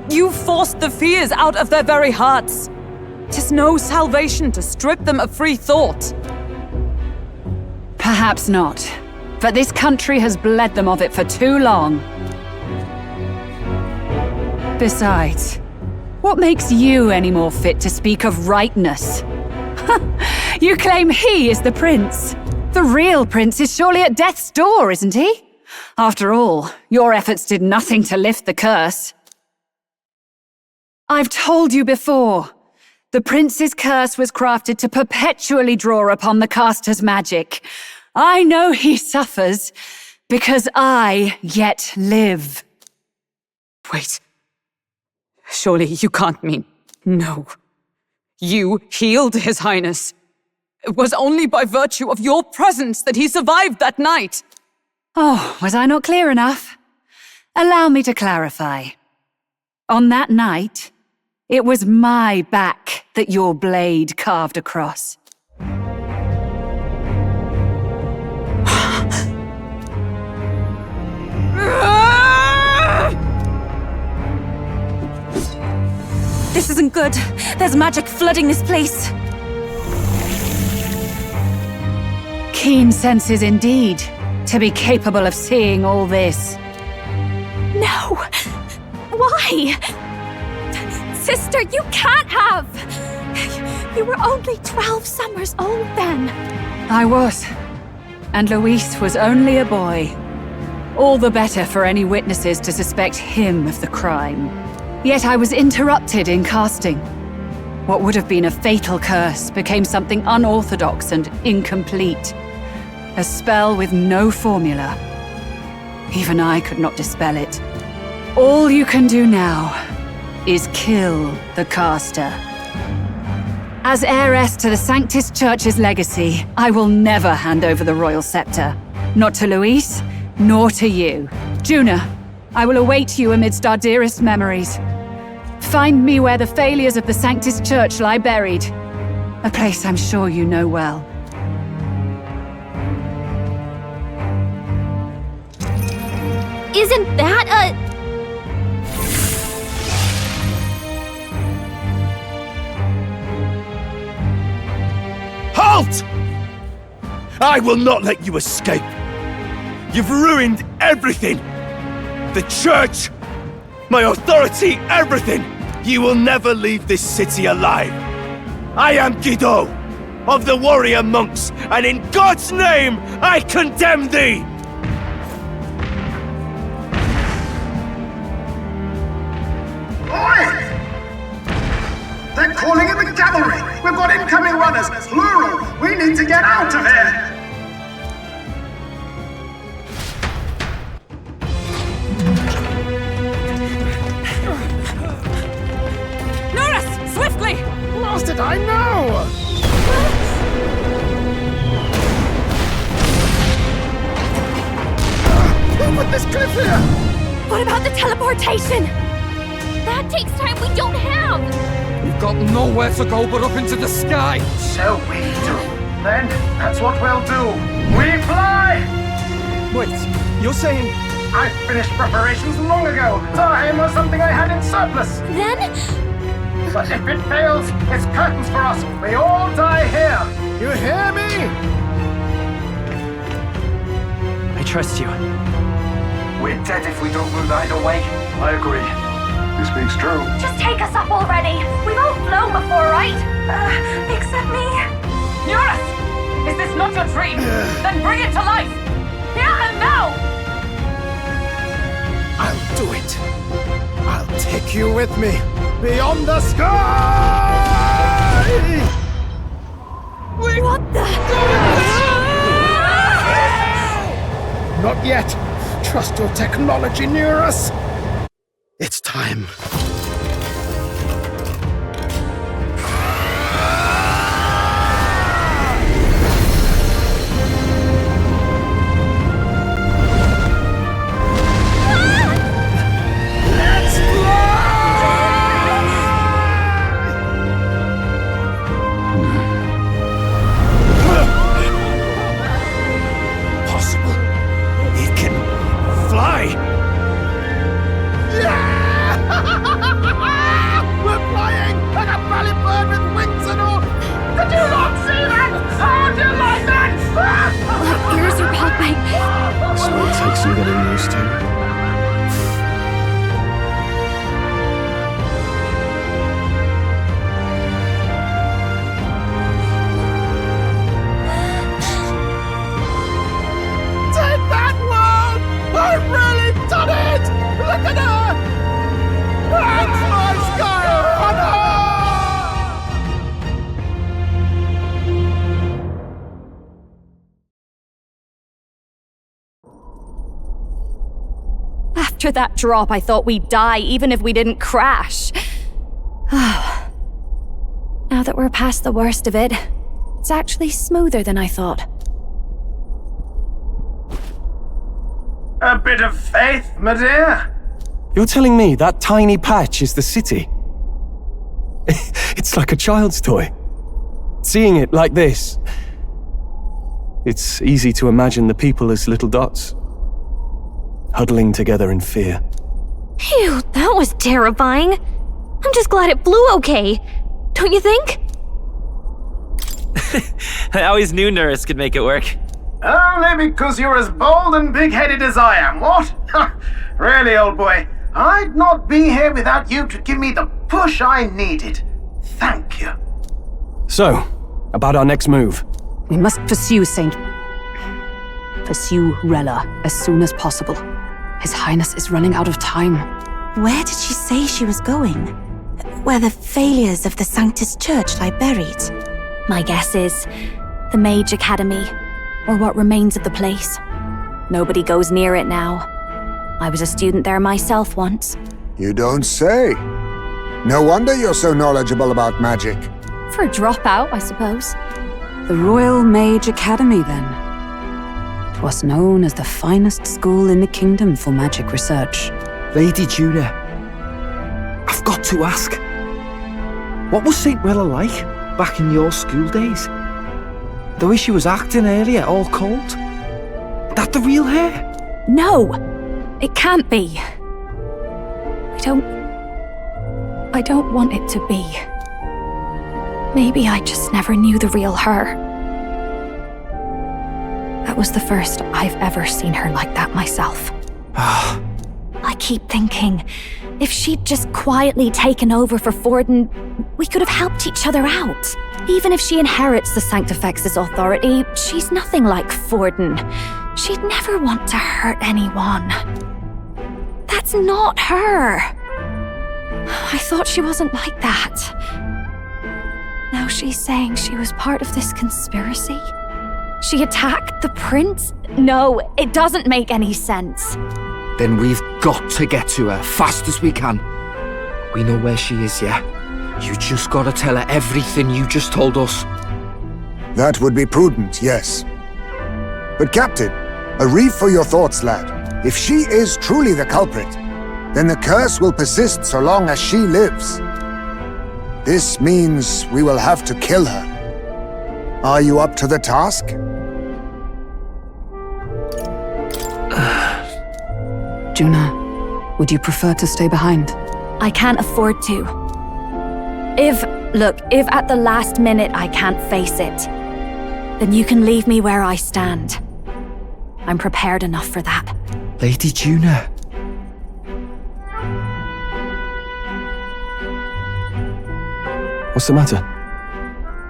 You forced the fears out of their very hearts. 'Tis no salvation to strip them of free thought. Perhaps not, but this country has bled them of it for too long. Besides, what makes you any more fit to speak of rightness? You claim he is the prince. The real prince is surely at death's door, isn't he? After all, your efforts did nothing to lift the curse. I've told you before, the prince's curse was crafted to perpetually draw upon the caster's magic. I know he suffers, because I yet live. Wait. Surely you can't mean... No. You healed His Highness. It was only by virtue of your presence that he survived that night. Oh, was I not clear enough? Allow me to clarify. On that night, it was my back that your blade carved across. This isn't good. There's magic flooding this place. Keen senses indeed, to be capable of seeing all this. No! Why? Sister, you can't have! You were only 12 summers old then. I was. And Luis was only a boy. All the better for any witnesses to suspect him of the crime. Yet I was interrupted in casting. What would have been a fatal curse became something unorthodox and incomplete. A spell with no formula. Even I could not dispel it. All you can do now is kill the caster. As heiress to the Sanctus Church's legacy, I will never hand over the royal scepter. Not to Luis, nor to you. Juna, I will await you amidst our dearest memories. Find me where the failures of the Sanctus Church lie buried. A place I'm sure you know well. Isn't that a... Halt! I will not let you escape. You've ruined everything. The church, my authority, everything. You will never leave this city alive. I am Guido, of the warrior monks, and in God's name, I condemn thee! Oi! They're calling in the cavalry! We've got incoming runners, plural! We need to get out of here! Norris! Swiftly! How did I know? Who put this cliff here? What about the teleportation? That takes time we don't have! We've got nowhere to go but up into the sky! So we do. Then, that's what we'll do. We fly! Wait, you're saying... I finished preparations long ago. Time was something I had in surplus. Then? But if it fails, it's curtains for us. We all die here. You hear me? I trust you. We're dead if we don't move either way. I agree. This speaks true. Just take us up already. We've all flown before, right? Except me. Norris! Is this not your dream? Then bring it to life! Here and now! I'll do it. I'll take you with me. Beyond the sky! What the? Not yet. Trust your technology near us. It's time. supposed to. Take that one! I've really done it! Look at her! That's my sky of After that drop, I thought we'd die even if we didn't crash. Now that we're past the worst of it, it's actually smoother than I thought. A bit of faith, my dear? You're telling me that tiny patch is the city? It's like a child's toy. Seeing it like this, it's easy to imagine the people as little dots, huddling together in fear. Phew, that was terrifying. I'm just glad it flew okay. Don't you think? I always knew Nurse could make it work. Only because you're as bold and big-headed as I am, what? Really, old boy, I'd not be here without you to give me the push I needed. Thank you. So, about our next move. We must pursue Rella as soon as possible. His Highness is running out of time. Where did she say she was going? Where the failures of the Sanctus Church lie buried? My guess is the Mage Academy, or what remains of the place. Nobody goes near it now. I was a student there myself once. You don't say. No wonder you're so knowledgeable about magic. For a dropout, I suppose. The Royal Mage Academy, then. 'Twas known as the finest school in the kingdom for magic research. Lady Juna, I've got to ask. What was St. Rella like back in your school days? The way she was acting earlier, all cold? That the real her? No! It can't be. I don't want it to be. Maybe I just never knew the real her. That was the first I've ever seen her like that myself. I keep thinking, if she'd just quietly taken over for Forden, we could have helped each other out. Even if she inherits the Sanctifex's authority, she's nothing like Forden. She'd never want to hurt anyone. That's not her. I thought she wasn't like that. Now she's saying she was part of this conspiracy? She attacked the prince? No, it doesn't make any sense. Then we've got to get to her fast as we can. We know where she is, yeah? You just gotta tell her everything you just told us. That would be prudent, yes. But Captain, a reef for your thoughts, lad. If she is truly the culprit, then the curse will persist so long as she lives. This means we will have to kill her. Are you up to the task? Juna, would you prefer to stay behind? I can't afford to. If at the last minute I can't face it, then you can leave me where I stand. I'm prepared enough for that. Lady Juna. What's the matter?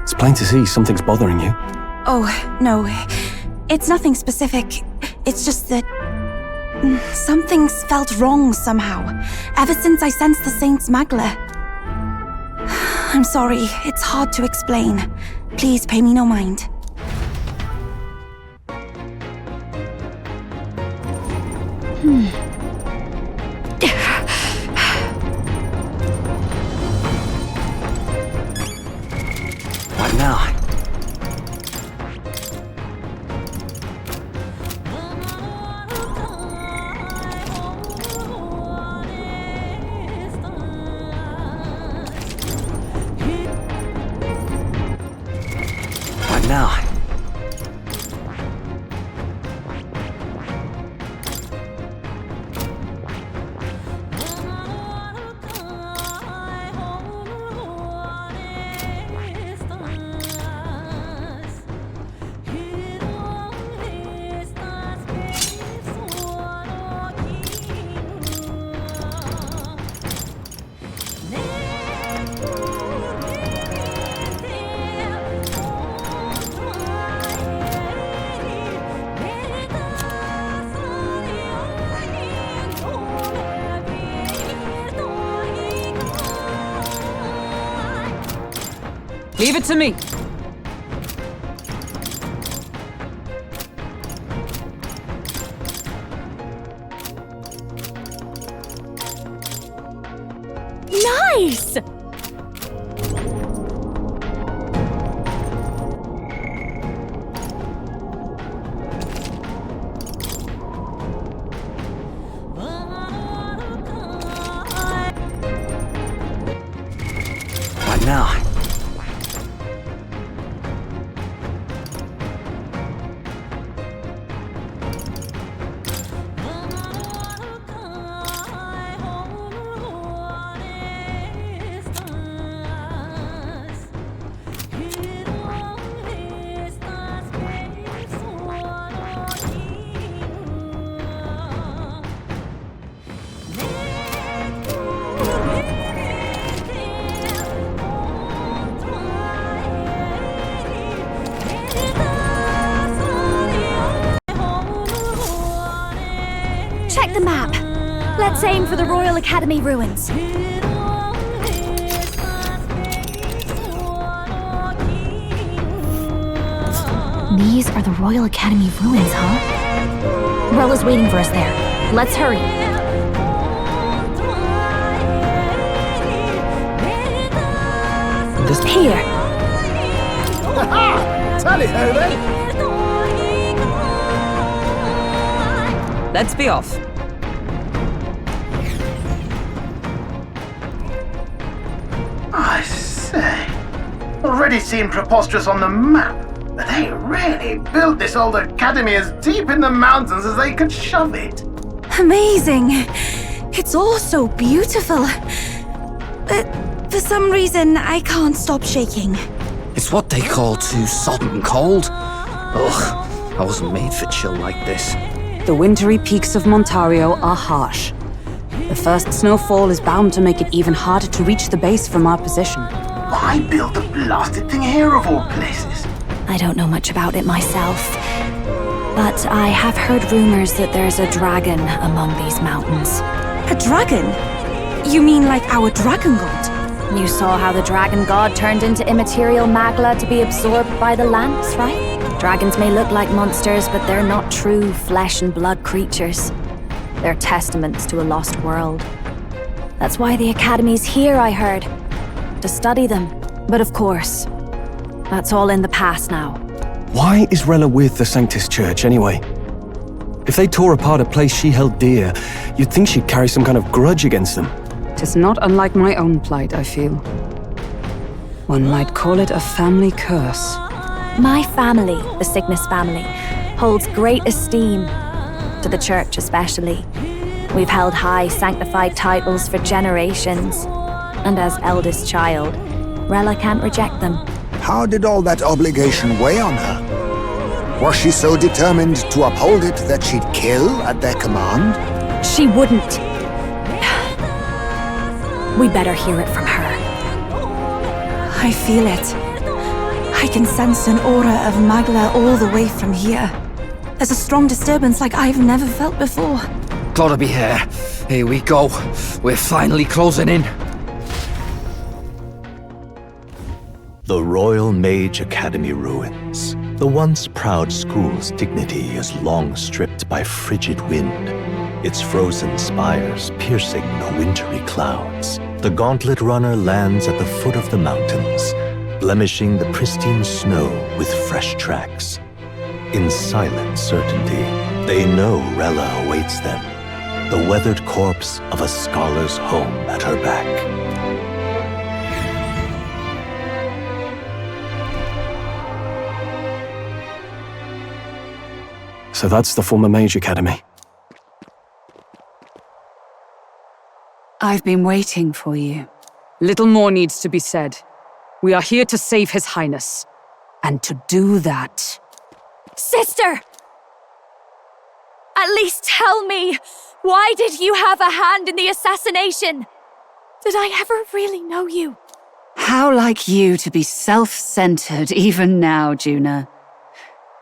It's plain to see something's bothering you. Oh, no. It's nothing specific. It's just that something's felt wrong somehow, ever since I sensed the Saint's Magla. I'm sorry, it's hard to explain. Please pay me no mind. What now? What now? Leave it to me. Nice! What now? Check the map. Let's aim for the Royal Academy ruins. These are the Royal Academy ruins, huh? Rella's waiting for us there. Let's hurry. Just here. Tally-ho then! Let's be off. I say, already seemed preposterous on the map, but they really built this old academy as deep in the mountains as they could shove it. Amazing. It's all so beautiful. But for some reason, I can't stop shaking. It's what they call too sodden cold. Ugh, I wasn't made for chill like this. The wintry peaks of Montario are harsh. The first snowfall is bound to make it even harder to reach the base from our position. Why build the blasted thing here of all places? I don't know much about it myself, but I have heard rumors that there's a dragon among these mountains. A dragon? You mean like our dragon god? You saw how the dragon god turned into immaterial magla to be absorbed by the lance, right? Dragons may look like monsters, but they're not true flesh and blood creatures. They're testaments to a lost world. That's why the Academy's here, I heard. To study them. But of course, that's all in the past now. Why is Rella with the Sanctus Church, anyway? If they tore apart a place she held dear, you'd think she'd carry some kind of grudge against them. Tis not unlike my own plight, I feel. One might call it a family curse. My family, the Cygnus family, holds great esteem, to the Church especially. We've held high sanctified titles for generations, and as eldest child, Rella can't reject them. How did all that obligation weigh on her? Was she so determined to uphold it that she'd kill at their command? She wouldn't. We better hear it from her. I feel it. I can sense an aura of magla all the way from here. There's a strong disturbance like I've never felt before. Gotta be here. Here we go. We're finally closing in. The Royal Mage Academy ruins. The once proud school's dignity is long stripped by frigid wind, its frozen spires piercing the wintry clouds. The gauntlet runner lands at the foot of the mountains, blemishing the pristine snow with fresh tracks. In silent certainty, they know Rella awaits them, the weathered corpse of a scholar's home at her back. So that's the former Mage Academy. I've been waiting for you. Little more needs to be said. We are here to save His Highness. And to do that... Sister! At least tell me, why did you have a hand in the assassination? Did I ever really know you? How like you to be self-centered even now, Juna.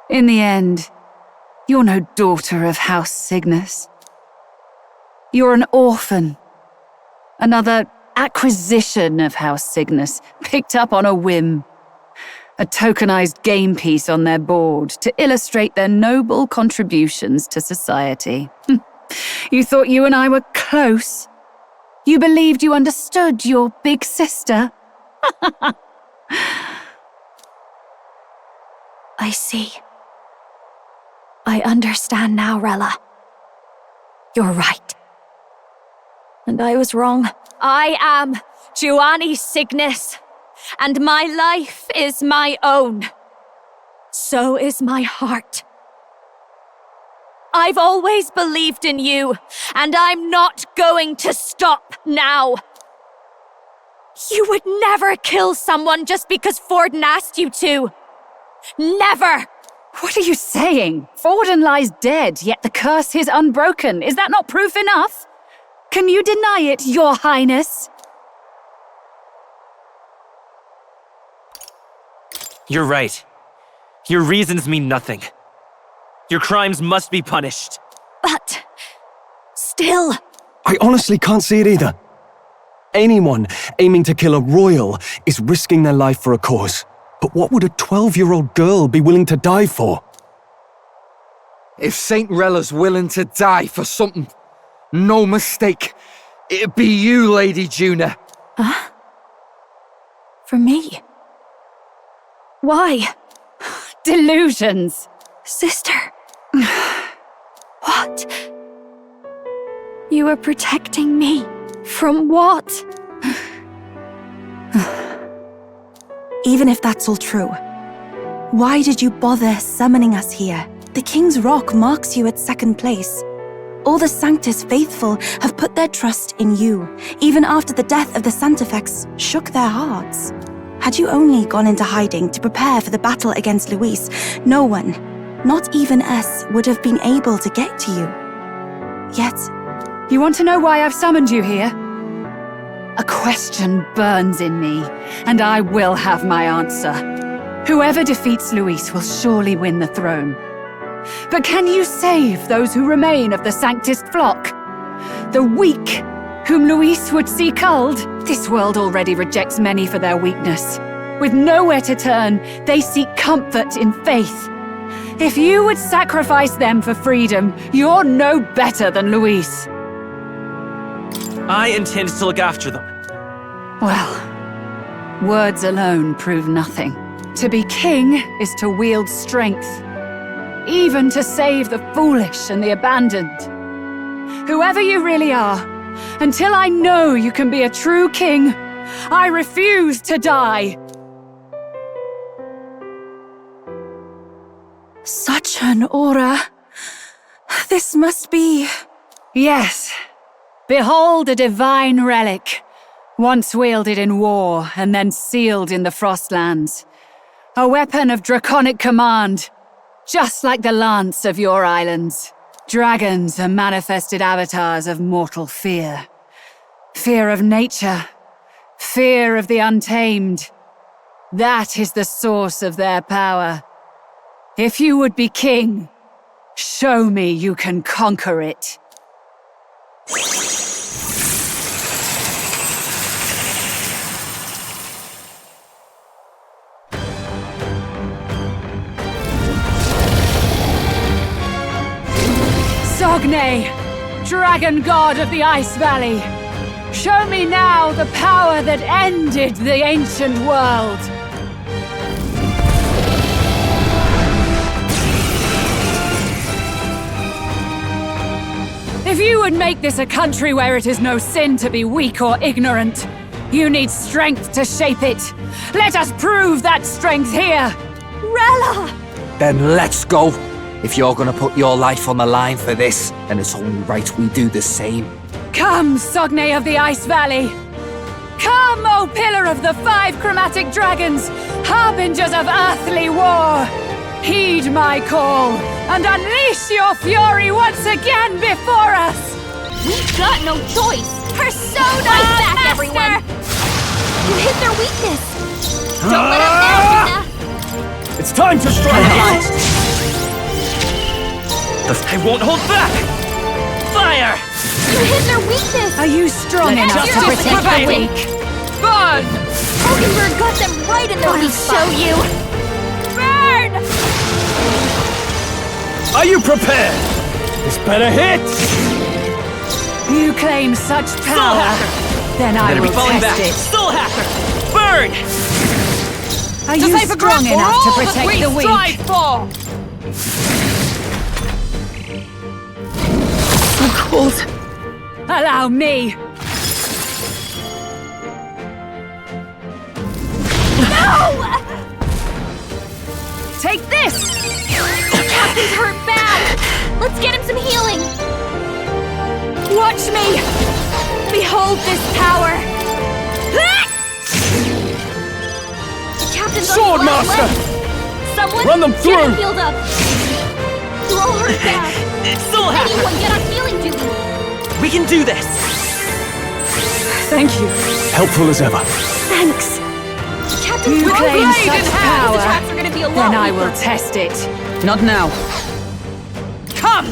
In the end, you're no daughter of House Cygnus. You're an orphan. Another acquisition of House Cygnus, picked up on a whim. A tokenized game piece on their board to illustrate their noble contributions to society. You thought you and I were close? You believed you understood your big sister? I see. I understand now, Rella. You're right. And I was wrong. I am Giovanni Cygnus, and my life is my own. So is my heart. I've always believed in you, and I'm not going to stop now. You would never kill someone just because Forden asked you to. Never! What are you saying? Forden lies dead, yet the curse is unbroken. Is that not proof enough? Can you deny it, Your Highness? You're right. Your reasons mean nothing. Your crimes must be punished. But... still... I honestly can't see it either. Anyone aiming to kill a royal is risking their life for a cause. But what would a 12-year-old girl be willing to die for? If Saint Rella's willing to die for something, no mistake, it'd be you, Lady Juna. Huh? For me? Why? Delusions. Sister. What? You were protecting me. From what? Even if that's all true, why did you bother summoning us here? The King's Rock marks you at second place. All the Sanctus faithful have put their trust in you, even after the death of the Santafex shook their hearts. Had you only gone into hiding to prepare for the battle against Luis, no one, not even us, would have been able to get to you. Yet... You want to know why I've summoned you here? A question burns in me, and I will have my answer. Whoever defeats Luis will surely win the throne. But can you save those who remain of the Sanctist flock? The weak, whom Luis would see culled? This world already rejects many for their weakness. With nowhere to turn, they seek comfort in faith. If you would sacrifice them for freedom, you're no better than Luis. I intend to look after them. Well, words alone prove nothing. To be king is to wield strength, even to save the foolish and the abandoned. Whoever you really are, until I know you can be a true king, I refuse to die. Such an aura. This must be... Yes. Behold a divine relic, once wielded in war and then sealed in the Frostlands. A weapon of draconic command, just like the lance of your islands. Dragons are manifested avatars of mortal fear. Fear of nature, fear of the untamed. That is the source of their power. If you would be king, show me you can conquer it. SOGNE, Dragon God of the Ice Valley, show me now the power that ended the ancient world. If you would make this a country where it is no sin to be weak or ignorant, you need strength to shape it. Let us prove that strength here. Rella! Then let's go. If you're gonna put your life on the line for this, then it's only right we do the same. Come, SOGNE of the Ice Valley! Come, O Pillar of the 5 Chromatic Dragons, harbingers of earthly war! Heed my call, and unleash your fury once again before us! We've got no choice! Persona back, everyone! You hit their weakness! Don't let up now, Rena! It's time to strike! I won't hold back! Fire! You hit their weakness! Are you strong enough to protect the weak? Burn! Oakenberg got them right in their weak spot! Show you! Are you prepared? This better hit! You claim such power. Then I will test it. Soul Hacker! Burn! Are you strong enough to protect the weak? So cold. Allow me. No! Take this! Captain's hurt bad! Let's get him some healing! Watch me! Behold this power! The captain's Sword on his Master! legs. Someone Run them get through! him healed up! They're all hurt bad! Soul Hacker! Anyone get on healing duty! We can do this! Thank you. Helpful as ever. Thanks. The captain's You claim blade such in hand. power. His attacks are gonna be a lot Then I weaker. will test it. Not now. Come!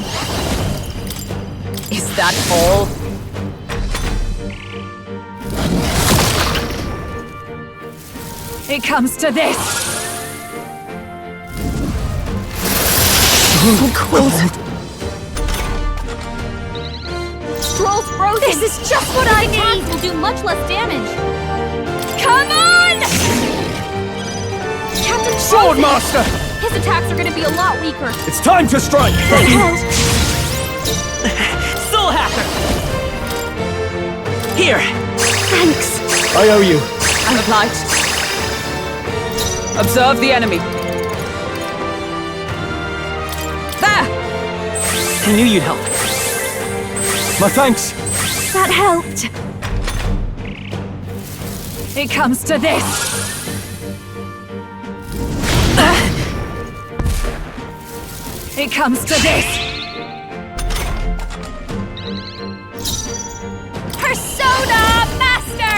Is that all? It comes to this. So cold. Stroll's frozen! This is just what I His attacks need! will do much less damage! Come on! Captain's Sword frozen. Master! His attacks are gonna be a lot weaker! It's time to strike! Soul Hacker! Here! Thanks. I owe you. I'm obliged. Observe the enemy. There! I knew you'd help. My thanks. That helped. It comes to this. It comes to this. Persona Master!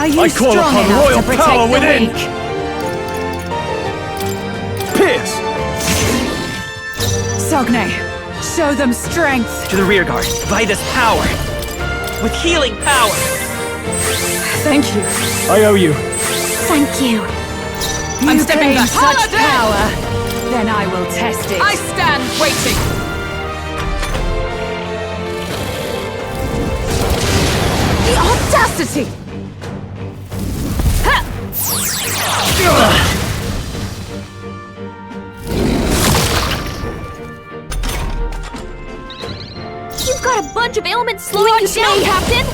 Are you I call strong upon enough royal to protect power the within. weak? Pierce! SOGNE, show them strength. To the rear guard. By this power. With healing power. Thank you. I owe you. Thank you. I'm You stepping claim back. such power. Then I will test it. I stand waiting. The audacity! You've got a bunch of ailments slowing you down, Captain!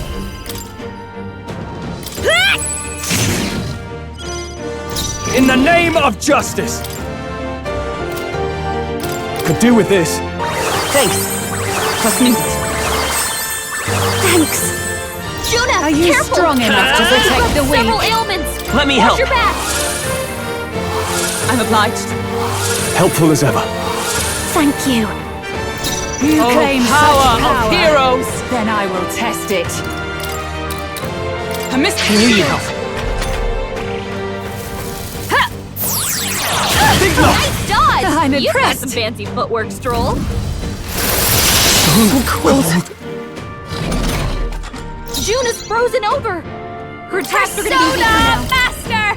In the name of justice! Could do with this. Thanks. Trust me. Thanks. Juna, Are you careful! strong enough to You've protect got the weak? several ailments! Let me Watch help. your back! I'm obliged. Helpful as ever. Thank you. You Oh, claim power such of power. heroes. Then I will test it. I missed you. Help. Nice dodge! I'm You've got impressed. some fancy footwork, Stroll. So cold. Juna's frozen over! Her attacks are gonna be weaker now. Master!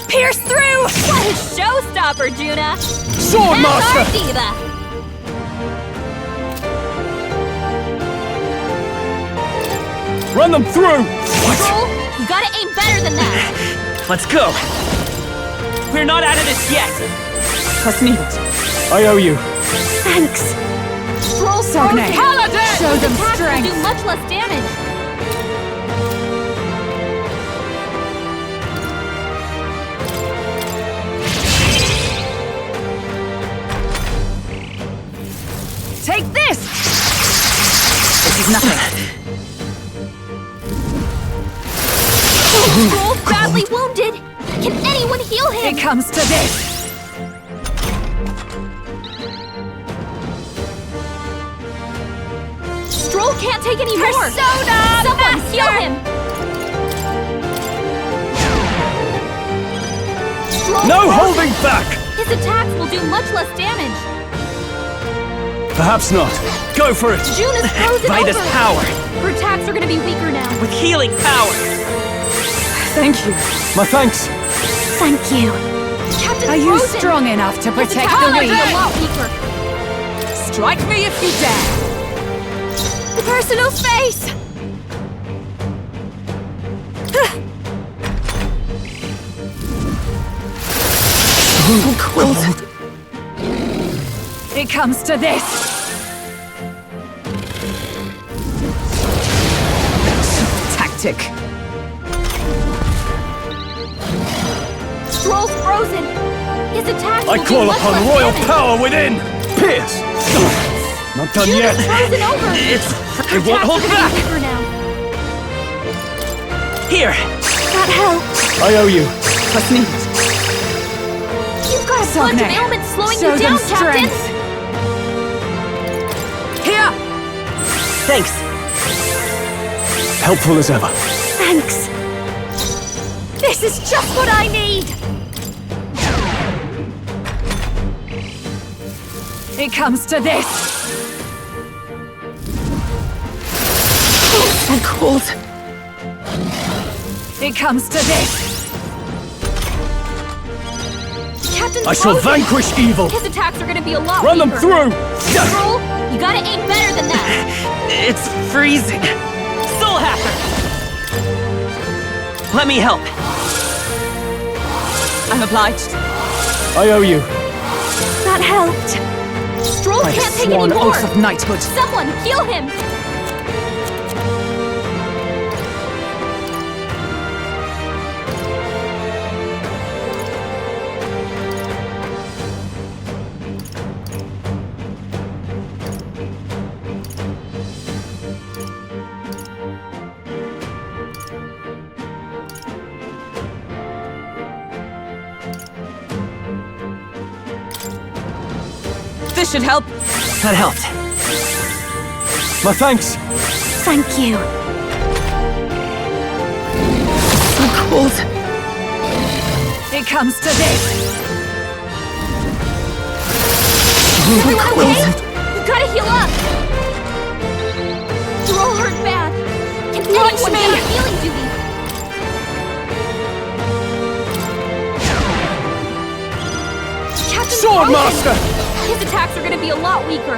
Pierce through! What a showstopper, Juna! Sword That's Master! our diva! Run them through! Stroll, you gotta aim better than that! Let's go. We're not out of this yet. Trust me. I owe you. Thanks. Stroll SOGNE, frozen! show His them attacks will strength. do much less damage! Take this! This is nothing. Stroll badly wounded! Can anyone heal him? It comes to this. Stroll can't take any more! Persona Someone Master! heal him! Stroll No frozen. holding back! His attacks will do much less damage! Perhaps not. Go for it! Juna's frozen By over! this power. Her attacks are gonna be weaker now. With healing power. Thank you. My thanks. Thank you. Captain Captain's Are you frozen. strong enough to His protect attack the might be weak? a lot weaker. Strike me if you dare! The personal space! So cold. It comes to this. Tactic. Stroll's frozen. His attack will I do call much upon less royal damage. power within! Pierce! Not done June yet! is frozen over. It won't hold back! Weaker now. Here! That helped. I owe you. What's needed? You've got a bunch of SOGNE. ailments slowing Show you them down, Captain. strength. Here! Thanks. Helpful as ever. Thanks. This is just what I need. It comes to this. So cold. It comes to this. Captain's I shall frozen. vanquish evil. His attacks are gonna be a lot Run them weaker. through! Stroll, you gotta aim better than that. It's freezing. Soul Hacker! Let me help. I'm obliged. I owe you. That helped. Stroll By the can't take sworn any more. oath of knighthood. Someone heal him. This should help. That helped. My thanks. Thank you. So cold. It comes to this. Everyone okay? You gotta heal up. You're all hurt bad. Can anyone get on healing duty? Captain Sword Frozen. Master! His attacks are gonna be a lot weaker.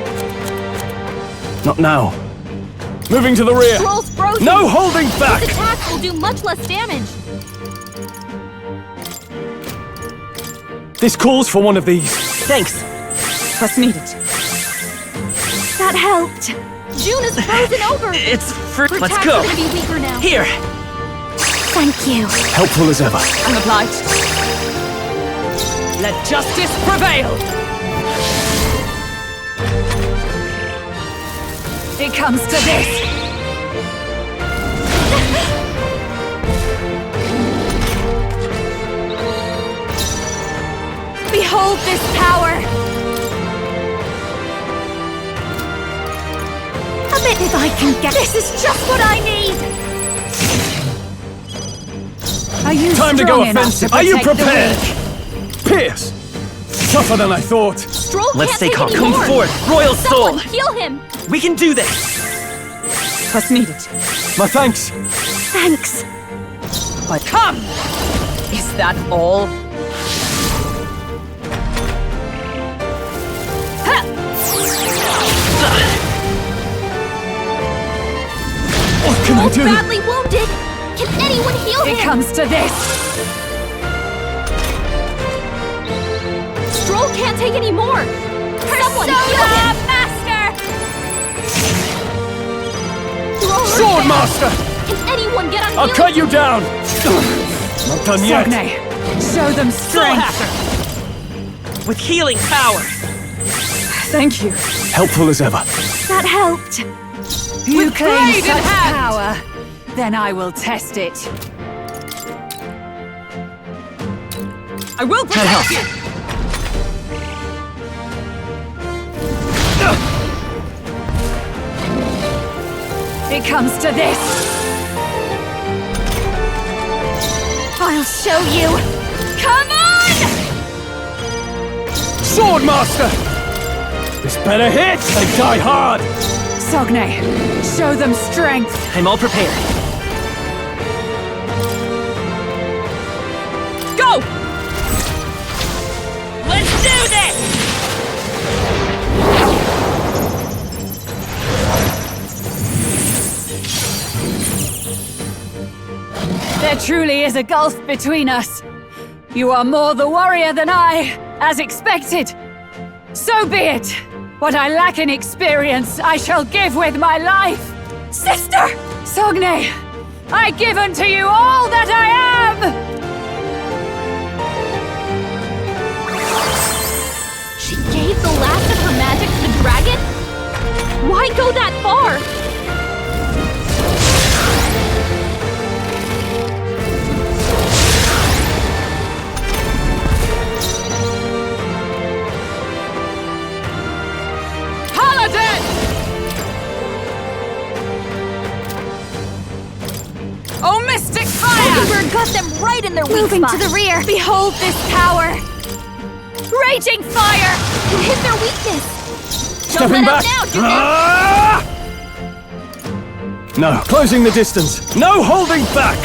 Not now. Moving to the rear. Stroll's frozen. No holding back! His attacks will do much less damage. This calls for one of these. Thanks. What's needed? That helped. June is frozen over. It's Her Let's attacks go. are gonna be weaker now. Here. Thank you. Helpful as ever. I'm obliged. Let justice prevail. It comes to this. Behold this power. A bit if I can get. This is just what I need. Are you Time to strong go enough offensive. to Are you protect the prepared? weak? Pierce! Tougher than I thought. Stroll Let's can't stay take calm. any Come more. forth, Royal Soul. Someone heal him. We can do this. What's needed? My thanks. Thanks. But come! Is that all? What can I Stroll's do? badly wounded. Can anyone heal him? It comes to this. Stroll can't take any more. Someone heal him. Master! Throw her Sword down. Master! Can anyone get on I'll healing cut you duty? down! Not done yet. SOGNE, show them Soul strength. Hacker. With healing power. Thank you. Helpful as ever. That helped. You With claim blade in such hand. power. Then I will test it. I will protect helps. you. It comes to this. I'll show you. Come on! Sword Master! This better hit and die hard! SOGNE, show them strength. I'm all prepared. Go! do this! There truly is a gulf between us. You are more the warrior than I, as expected. So be it. What I lack in experience, I shall give with my life. Sister! SOGNE, I give unto you all that I am! She gave the last of her magic to the dragon? Why go that far? Oh, mystic fire! Bird got them right in their weak Moving spot. to the rear. Behold this power! Raging fire! You hit their weakness! Stepping back! No, closing the distance. No holding back!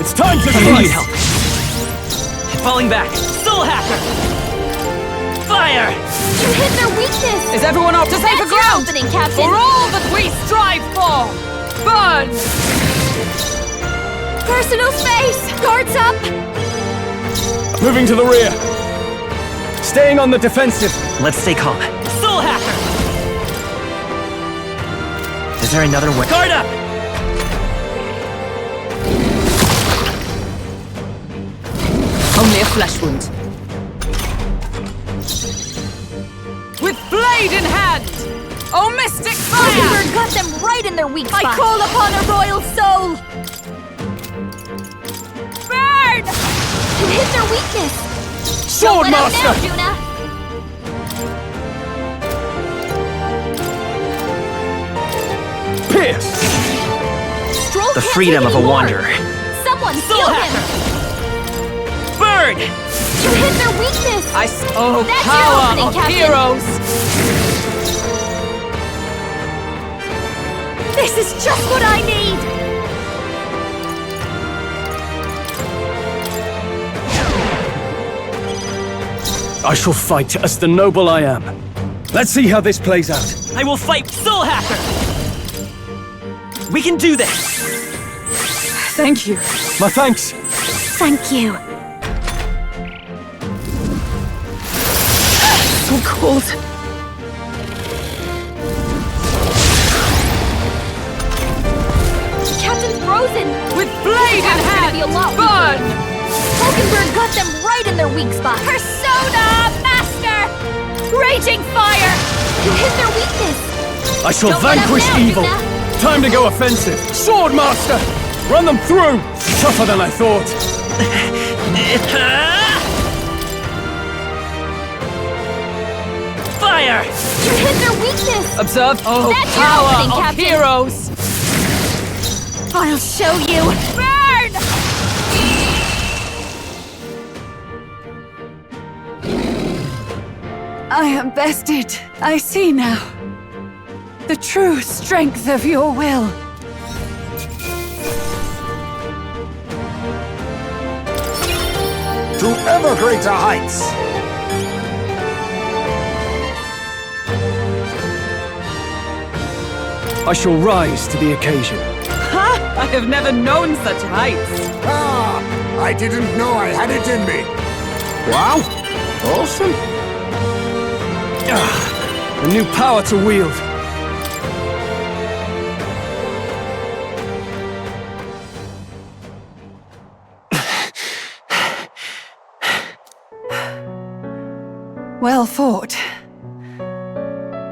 It's time to I fight! need help. Falling back. Soul Hacker! Fire! You hit their weakness! Is everyone off to safer That's your ground? opening, Captain! For all that we strive for! Burn! Personal space! Guards up! Moving to the rear. Staying on the defensive. Let's stay calm. Soul Hacker! Is there another way? Guard up! Only a flesh wound. With blade in hand! Oh, mystic fire! Bird got them right in their weak spot! I call upon a royal soul! Burn! You hit their weakness! Sword Master! Juna! Pierce! Stroll The can't freedom take of a anymore. wanderer. Someone Soul heal Hacker! him! Burn! You hit their weakness! Oh, That's power your opening, of Captain. heroes! This is just what I need! I shall fight as the noble I am. Let's see how this plays out. I will fight Soul Hacker! We can do this! Thank you. My thanks. Thank you. So cold. Captain's frozen! With blade in hand! Burn! Bird got them right in their weak spot! Persona Master! Raging fire! You hit their weakness! I shall Don't let vanquish us down, evil. Juna. Time to go offensive. Sword Master! Run them through! Tougher than I thought. Fire! You hit their weakness! Observe. Oh, That's your power opening, of Captain. heroes! I'll show you! Burn! I am bested. I see now. The true strength of your will. To ever greater heights! I shall rise to the occasion. Ha! I have never known such heights. Ah! I didn't know I had it in me. Wow! Awesome! A new power to wield. Well fought.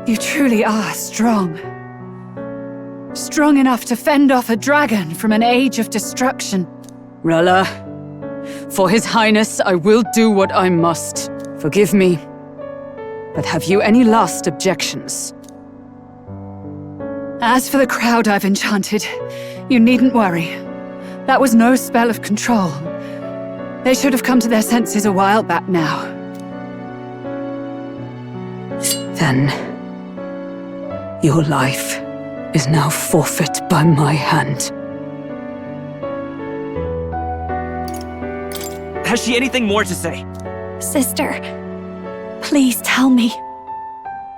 You truly are strong. Strong enough to fend off a dragon from an age of destruction. Rella, for His Highness, I will do what I must. Forgive me. But have you any last objections? As for the crowd I've enchanted, you needn't worry. That was no spell of control. They should have come to their senses a while back now. Then, your life is now forfeit by my hand. Has she anything more to say? Sister, please tell me.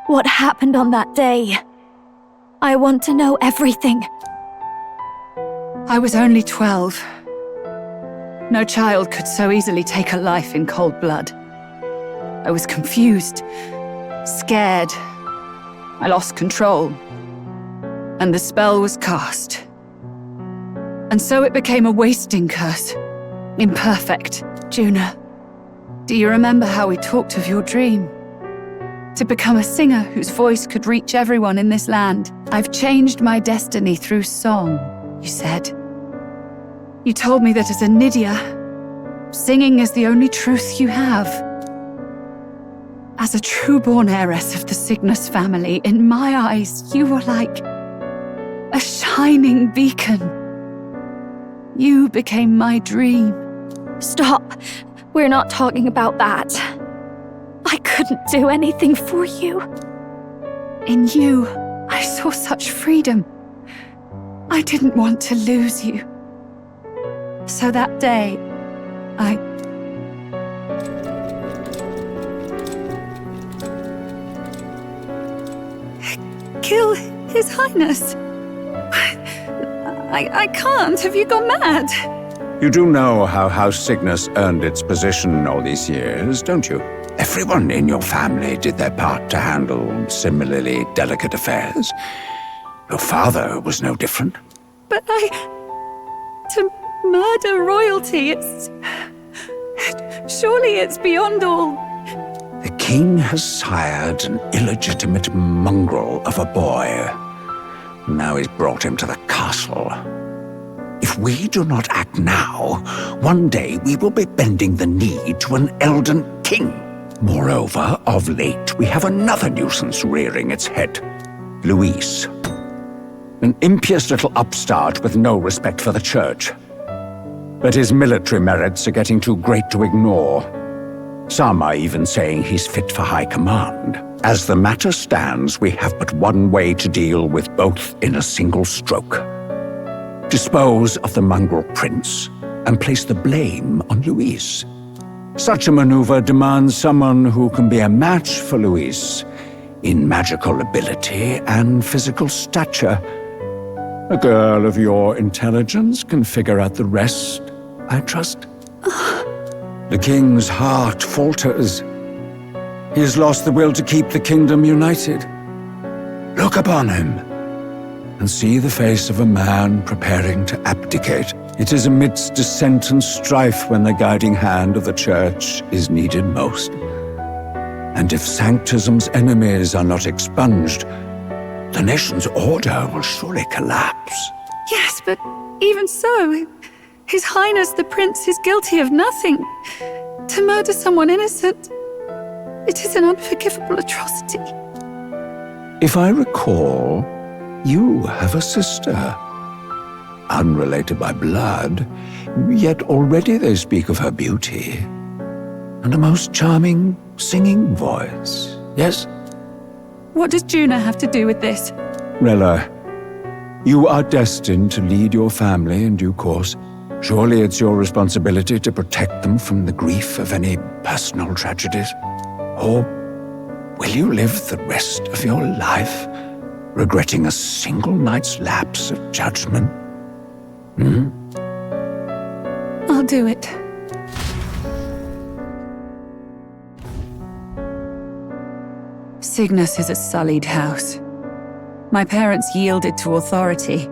What happened on that day? I want to know everything. I was only 12. No child could so easily take a life in cold blood. I was confused, scared. I lost control. And the spell was cast. And so it became a wasting curse. Imperfect. Juna, do you remember how we talked of your dream? To become a singer whose voice could reach everyone in this land. I've changed my destiny through song, you said. You told me that as a Nydia, singing is the only truth you have. As a true-born heiress of the Cygnus family, in my eyes, you were like a shining beacon. You became my dream. Stop. We're not talking about that. I couldn't do anything for you. In you, I saw such freedom. I didn't want to lose you. So that day, I... kill His Highness. I can't. Have you gone mad? You do know how House Cygnus earned its position all these years, don't you? Everyone in your family did their part to handle similarly delicate affairs. Your father was no different. But to murder royalty, surely it's beyond all. The king has sired an illegitimate mongrel of a boy. Now he's brought him to the castle. If we do not act now, one day we will be bending the knee to an Elden king. Moreover, of late, we have another nuisance rearing its head. Luis. An impious little upstart with no respect for the church. But his military merits are getting too great to ignore. Some are even saying he's fit for high command. As the matter stands, we have but one way to deal with both in a single stroke. Dispose of the mongrel prince and place the blame on Luis. Such a maneuver demands someone who can be a match for Luis in magical ability and physical stature. A girl of your intelligence can figure out the rest, I trust. The king's heart falters. He has lost the will to keep the kingdom united. Look upon him and see the face of a man preparing to abdicate. It is amidst dissent and strife when the guiding hand of the church is needed most. And if Sanctism's enemies are not expunged, the nation's order will surely collapse. Yes, but even so, His Highness the Prince is guilty of nothing. To murder someone innocent, it is an unforgivable atrocity. If I recall, you have a sister. Unrelated by blood, yet already they speak of her beauty. And a most charming singing voice, yes? What does Juna have to do with this? Rella, you are destined to lead your family in due course. Surely it's your responsibility to protect them from the grief of any personal tragedies. Or will you live the rest of your life regretting a single night's lapse of judgment? I'll do it. Cygnus is a sullied house. My parents yielded to authority,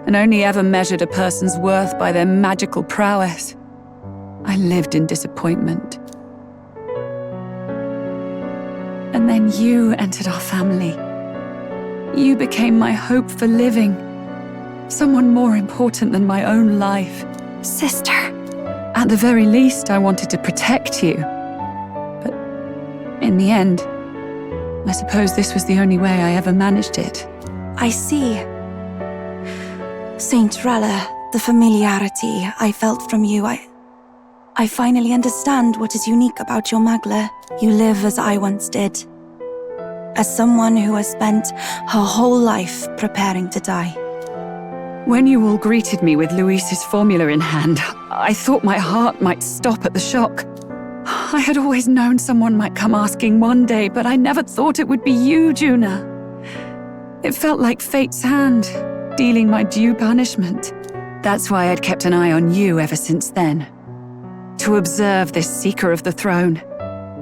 and only ever measured a person's worth by their magical prowess. I lived in disappointment. And then you entered our family. You became my hope for living. Someone more important than my own life. Sister. At the very least, I wanted to protect you. But in the end, I suppose this was the only way I ever managed it. I see. Saint Rella, the familiarity I felt from you, I finally understand what is unique about your Magla. You live as I once did. As someone who has spent her whole life preparing to die. When you all greeted me with Luis's formula in hand, I thought my heart might stop at the shock. I had always known someone might come asking one day, but I never thought it would be you, Juna. It felt like fate's hand, dealing my due punishment. That's why I'd kept an eye on you ever since then. To observe this seeker of the throne,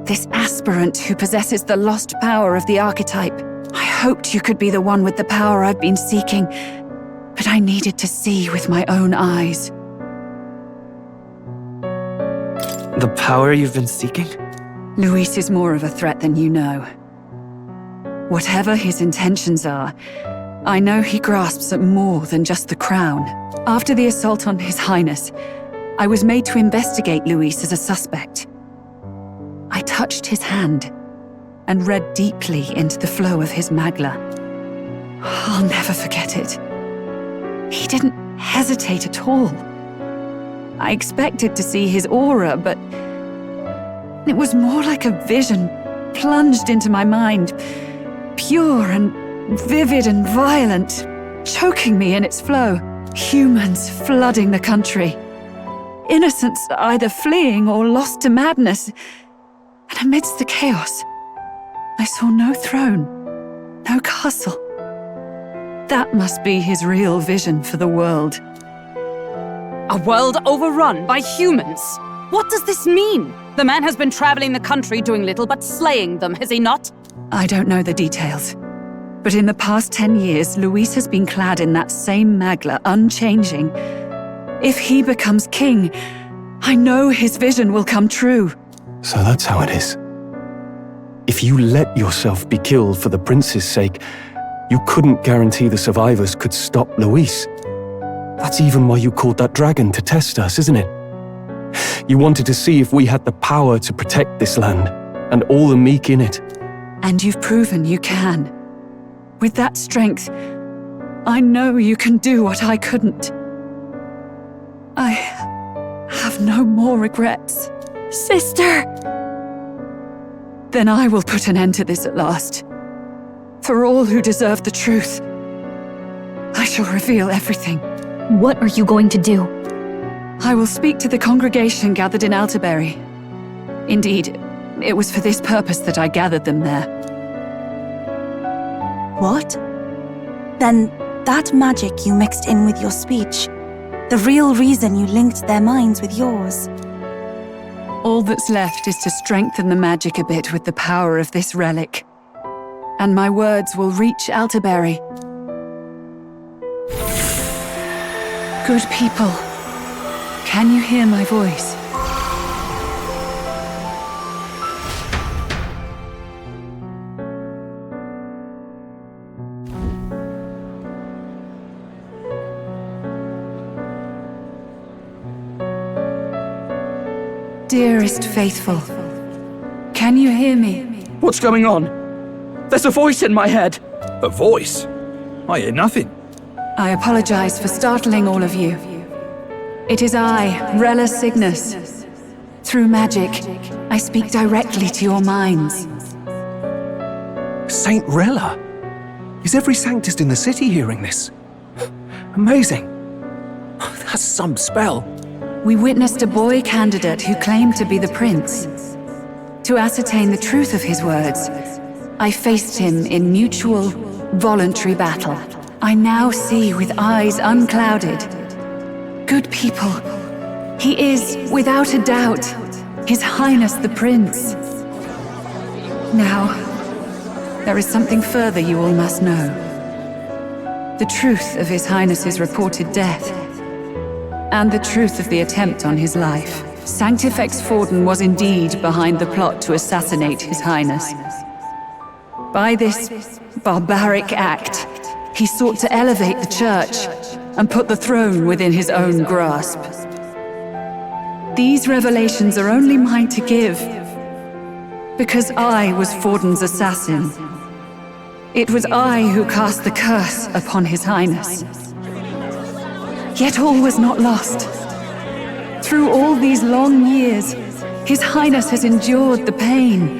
this aspirant who possesses the lost power of the archetype. I hoped you could be the one with the power I've been seeking, but I needed to see with my own eyes. The power you've been seeking? Luis is more of a threat than you know. Whatever his intentions are, I know he grasps at more than just the crown. After the assault on His Highness, I was made to investigate Luis as a suspect. I touched his hand and read deeply into the flow of his magla. I'll never forget it. He didn't hesitate at all. I expected to see his aura, but it was more like a vision plunged into my mind, pure and vivid and violent, choking me in its flow. Humans flooding the country. Innocents either fleeing or lost to madness. And amidst the chaos, I saw no throne, no castle. That must be his real vision for the world. A world overrun by humans? What does this mean? The man has been traveling the country doing little but slaying them, has he not? I don't know the details. But in the past 10 years, Luis has been clad in that same magla, unchanging. If he becomes king, I know his vision will come true. So that's how it is. If you let yourself be killed for the prince's sake, you couldn't guarantee the survivors could stop Luis. That's even why you called that dragon to test us, isn't it? You wanted to see if we had the power to protect this land, and all the meek in it. And you've proven you can. With that strength, I know you can do what I couldn't. I have no more regrets. Sister! Then I will put an end to this at last. For all who deserve the truth, I shall reveal everything. What are you going to do? I will speak to the congregation gathered in Altaberry. Indeed, it was for this purpose that I gathered them there. What? Then that magic you mixed in with your speech, the real reason you linked their minds with yours. All that's left is to strengthen the magic a bit with the power of this relic. And my words will reach Altaberry. Good people, can you hear my voice? Dearest faithful, can you hear me? What's going on? There's a voice in my head. A voice? I hear nothing. I apologize for startling all of you. It is I, Rella Cygnus. Through magic, I speak directly to your minds. Saint Rella? Is every Sanctist in the city hearing this? Amazing. That's some spell. We witnessed a boy candidate who claimed to be the prince. To ascertain the truth of his words, I faced him in mutual, voluntary battle. I now see with eyes unclouded. Good people, he is, without a doubt, His Highness the Prince. Now, there is something further you all must know. The truth of His Highness's reported death, and the truth of the attempt on his life. Sanctifex Forden was indeed behind the plot to assassinate His Highness. By this barbaric act, he sought to elevate the church and put the throne within his own grasp. These revelations are only mine to give, because I was Forden's assassin. It was I who cast the curse upon His Highness. Yet all was not lost. Through all these long years, His Highness has endured the pain,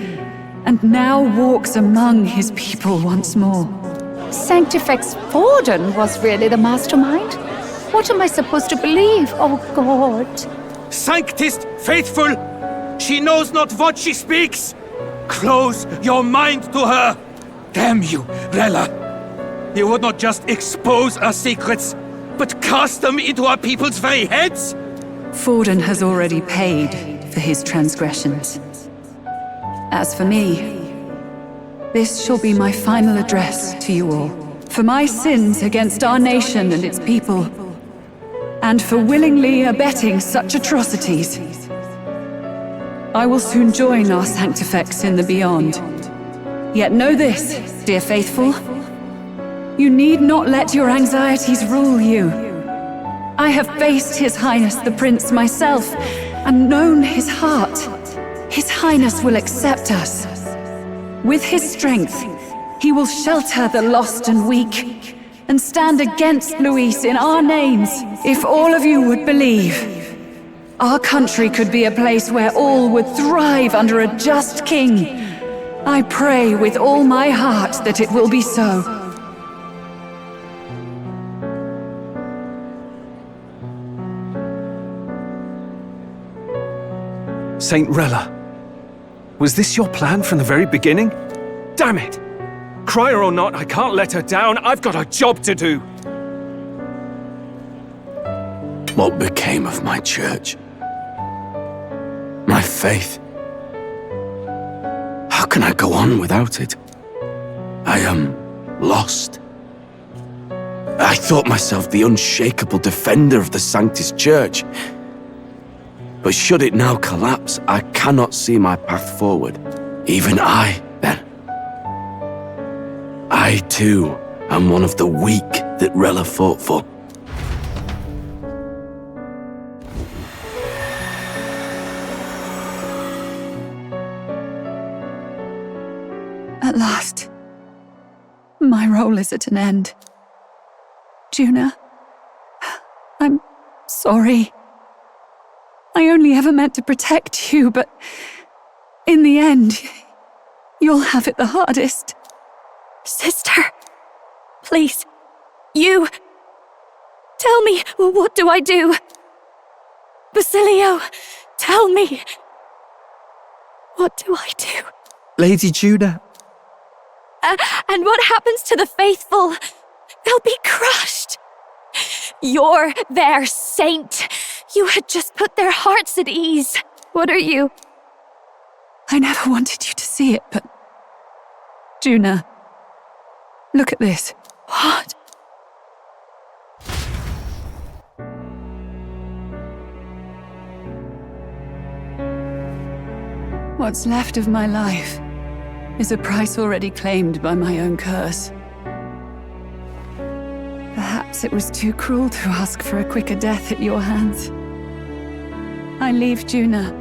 and now walks among his people once more. Sanctifex Forden was really the mastermind? What am I supposed to believe? Oh, God. Sanctist faithful, She knows not what she speaks! Close your mind to her! Damn you, Rella! You would not just expose our secrets, but cast them into our people's very heads? Forden has already paid for his transgressions. As for me, this shall be my final address to you all. For my sins against our nation and its people, and for willingly abetting such atrocities, I will soon join our Sanctifex in the beyond. Yet know this, dear faithful, you need not let your anxieties rule you. I have faced His Highness the Prince myself, and known his heart. His Highness will accept us. With his strength, he will shelter the lost and weak, and stand against Luis in our names. If all of you would believe, our country could be a place where all would thrive under a just king. I pray with all my heart that it will be so. Saint Rella, was this your plan from the very beginning? Damn it! Crier or not, I can't let her down. I've got a job to do. What became of my church? My faith? How can I go on without it? I am lost. I thought myself the unshakable defender of the Sanctus Church. But should it now collapse, I cannot see my path forward. Even I, then. I, too, am one of the weak that Rella fought for. At last, my role is at an end. Juna, I'm sorry. I only ever meant to protect you, but in the end, you'll have it the hardest. Sister, please, you... Tell me, what do I do? Basilio, tell me. What do I do? Lady Juna. And what happens to the faithful? They'll be crushed. You're their saint. You had just put their hearts at ease. What are you? I never wanted you to see it, but... Juna, look at this. What? What's left of my life is a price already claimed by my own curse. Perhaps it was too cruel to ask for a quicker death at your hands. I leave Juna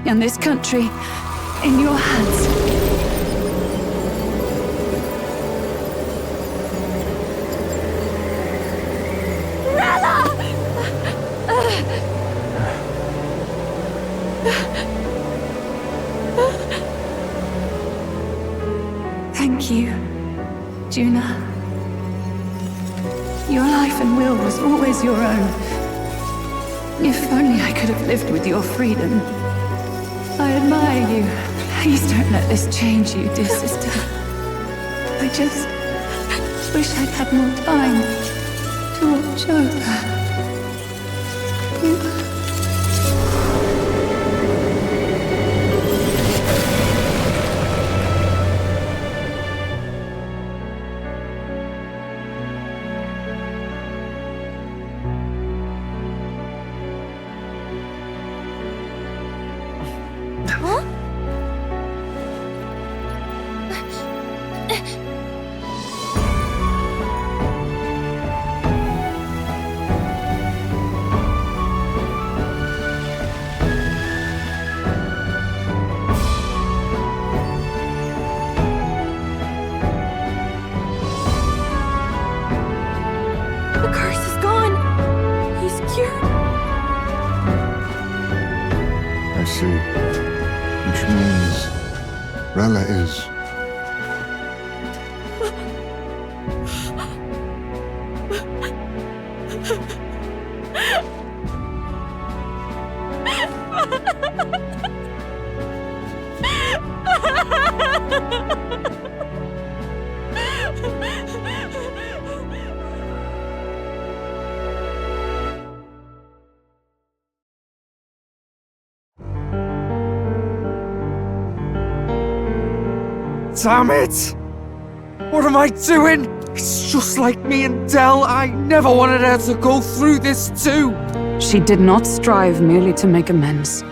and this country in your hands. Rella! Thank you, Juna. Your life and will was always your own. If only I could have lived with your freedom. I admire you. Please don't let this change you, dear sister. I just wish I'd had more time to watch over. Which means Rella is... Damn it! What am I doing? It's just like me and Del. I never wanted her to go through this too. She did not strive merely to make amends.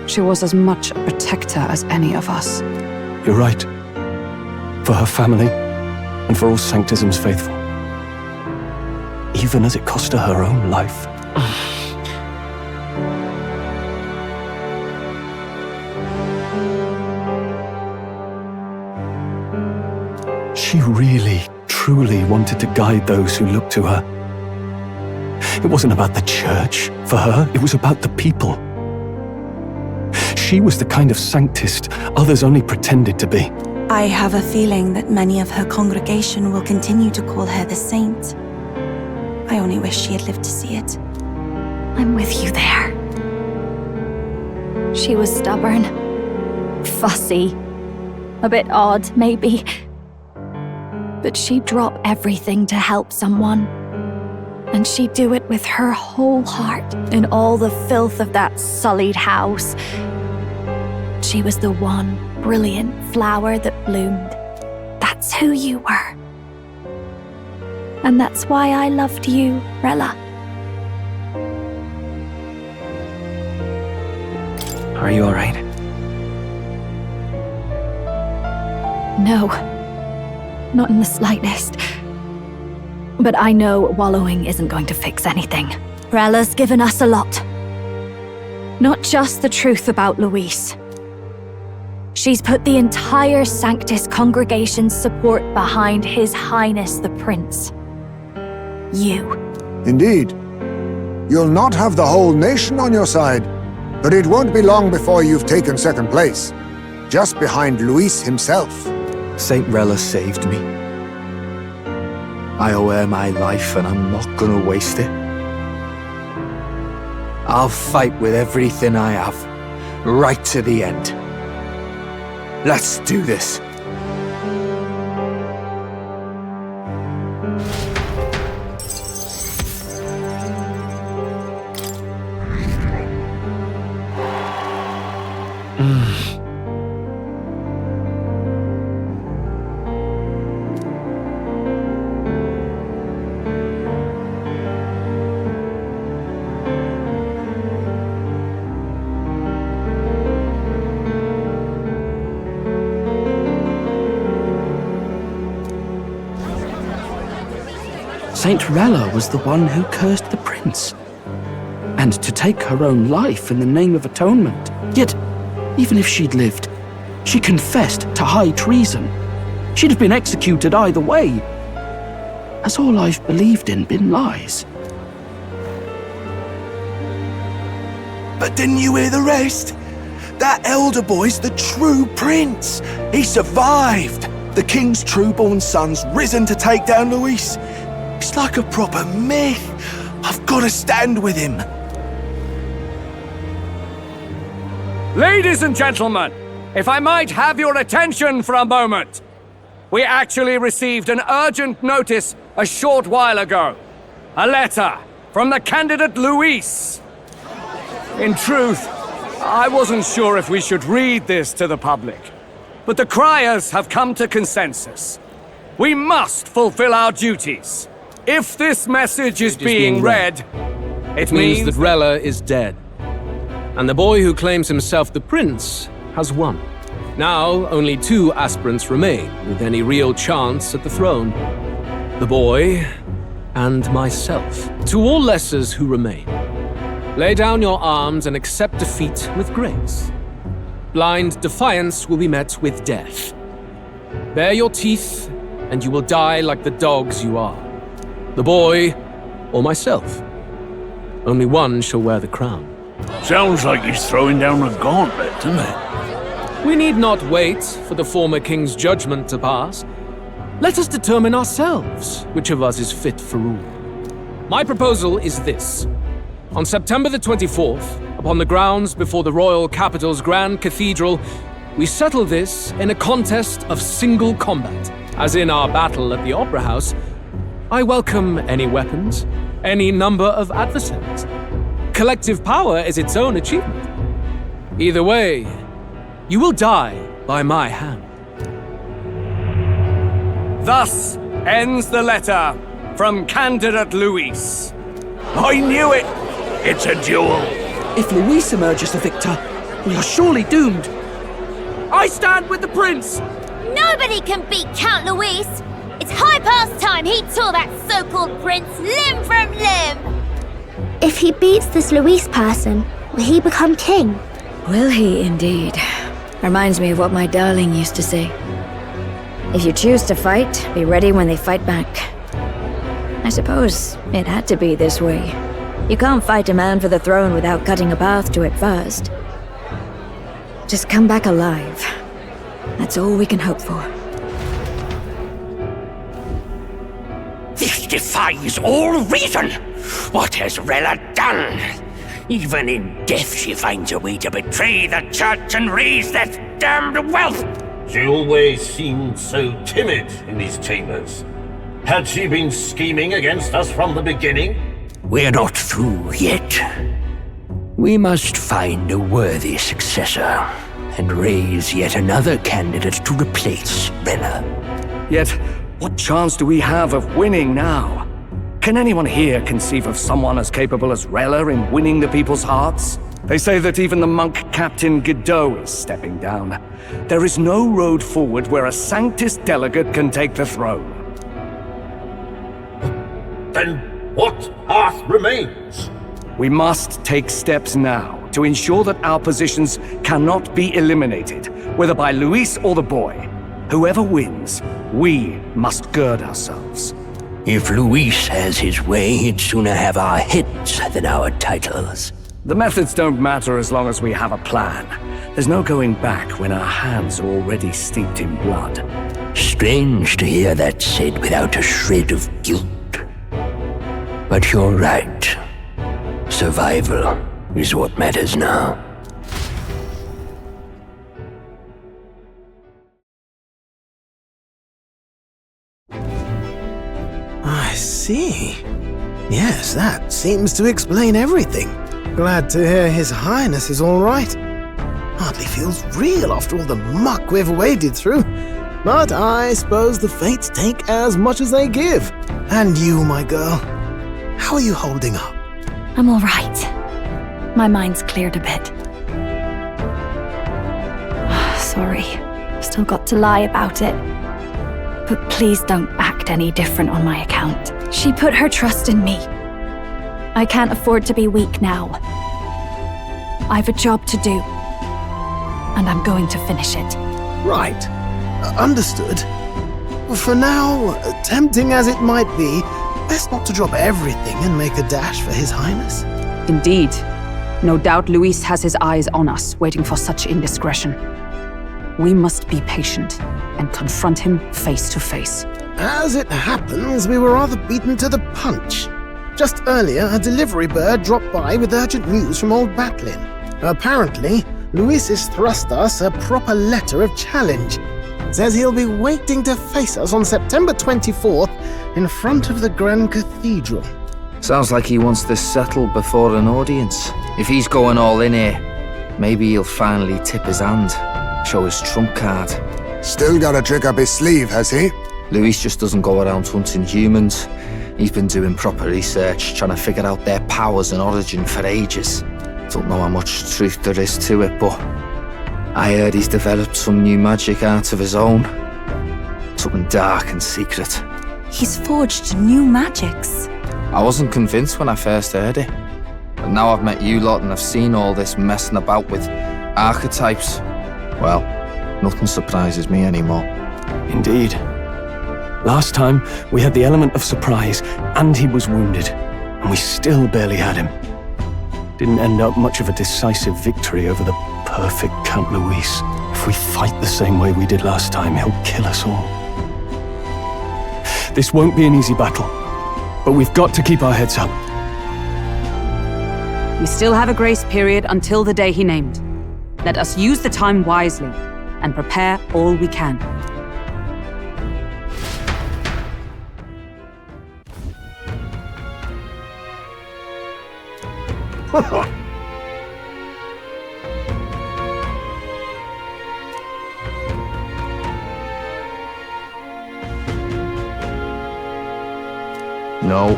She was as much a protector as any of us. You're right. For her family, and for all Sanctism's faithful. Even as it cost her her own life. She really, truly wanted to guide those who looked to her. It wasn't about the church, for her, it was about the people. She was the kind of sanctist others only pretended to be. I have a feeling that many of her congregation will continue to call her the saint. I only wish she had lived to see it. I'm with you there. She was stubborn, fussy, a bit odd, maybe. But she'd drop everything to help someone. And she'd do it with her whole heart. In all the filth of that sullied house, she was the one brilliant flower that bloomed. That's who you were. And that's why I loved you, Rella. Are you alright? No. Not in the slightest. But I know wallowing isn't going to fix anything. Rella's given us a lot. Not just the truth about Luis. She's put the entire Sanctus congregation's support behind His Highness the Prince. You. Indeed. You'll not have the whole nation on your side, but it won't be long before you've taken second place, just behind Luis himself. Saint Rella saved me. I owe her my life and I'm not gonna waste it. I'll fight with everything I have, right to the end. Let's do this. Saint Rella was the one who cursed the prince. And to take her own life in the name of atonement. Yet, even if she'd lived, she confessed to high treason. She'd have been executed either way. Has all I've believed in been lies? But didn't you hear the rest? That elder boy's the true prince. He survived. The king's true-born son's risen to take down Luis. It's like a proper myth. I've got to stand with him. Ladies and gentlemen, if I might have your attention for a moment. We actually received an urgent notice a short while ago. A letter from the candidate Luis. In truth, I wasn't sure if we should read this to the public, but the criers have come to consensus. We must fulfill our duties. If this message is being read, it means that Rella is dead. And the boy who claims himself the prince has won. Now, only 2 aspirants remain with any real chance at the throne. The boy and myself. To all lessers who remain, lay down your arms and accept defeat with grace. Blind defiance will be met with death. Bare your teeth, and you will die like the dogs you are. The boy, or myself. Only one shall wear the crown. Sounds like he's throwing down a gauntlet, doesn't it? We need not wait for the former king's judgment to pass. Let us determine ourselves which of us is fit for rule. My proposal is this. On September the 24th, upon the grounds before the royal capital's grand cathedral, we settle this in a contest of single combat. As in our battle at the Opera House, I welcome any weapons, any number of adversaries. Collective power is its own achievement. Either way, you will die by my hand. Thus ends the letter from Candidate Luis. I knew it! It's a duel! If Luis emerges the victor, we are surely doomed. I stand with the prince! Nobody can beat Count Luis! It's high past time he tore that so-called prince limb from limb! If he beats this Luis person, will he become king? Will he indeed? Reminds me of what my darling used to say. If you choose to fight, be ready when they fight back. I suppose it had to be this way. You can't fight a man for the throne without cutting a path to it first. Just come back alive. That's all we can hope for. This defies all reason! What has Rella done? Even in death she finds a way to betray the church and raise that damned wealth! She always seemed so timid in these chambers. Had she been scheming against us from the beginning? We're not through yet. We must find a worthy successor and raise yet another candidate to replace Rella. Yet, what chance do we have of winning now? Can anyone here conceive of someone as capable as Rella in winning the people's hearts? They say that even the monk Captain Godot is stepping down. There is no road forward where a Sanctus delegate can take the throne. Then what path remains? We must take steps now to ensure that our positions cannot be eliminated, whether by Luis or the boy. Whoever wins, we must gird ourselves. If Luis has his way, he'd sooner have our heads than our titles. The methods don't matter as long as we have a plan. There's no going back when our hands are already steeped in blood. Strange to hear that said without a shred of guilt. But you're right. Survival is what matters now. I see. Yes, that seems to explain everything. Glad to hear His Highness is all right. Hardly feels real after all the muck we've waded through. But I suppose the fates take as much as they give. And you, my girl, how are you holding up? I'm all right. My mind's cleared a bit. Sorry. Still got to lie about it. But please don't act any different on my account. She put her trust in me. I can't afford to be weak now. I've a job to do. And I'm going to finish it. Right. Understood. For now, tempting as it might be, best not to drop everything and make a dash for His Highness. Indeed. No doubt Luis has his eyes on us, waiting for such indiscretion. We must be patient and confront him face to face. As it happens, we were rather beaten to the punch. Just earlier, a delivery bird dropped by with urgent news from old Batlin. Apparently, Luis has thrust us a proper letter of challenge. Says he'll be waiting to face us on September 24th in front of the Grand Cathedral. Sounds like he wants this settled before an audience. If he's going all in here, maybe he'll finally tip his hand, show his trump card. Still got a trick up his sleeve, has he? Luis just doesn't go around hunting humans. He's been doing proper research, trying to figure out their powers and origin for ages. Don't know how much truth there is to it, but I heard he's developed some new magic art of his own. Something dark and secret. He's forged new magics. I wasn't convinced when I first heard it. But now I've met you lot and I've seen all this messing about with archetypes. Well, nothing surprises me anymore. Indeed. Last time, we had the element of surprise, and he was wounded, and we still barely had him. Didn't end up much of a decisive victory over the perfect Count Luis. If we fight the same way we did last time, he'll kill us all. This won't be an easy battle, but we've got to keep our heads up. We still have a grace period until the day he named. Let us use the time wisely and prepare all we can. No.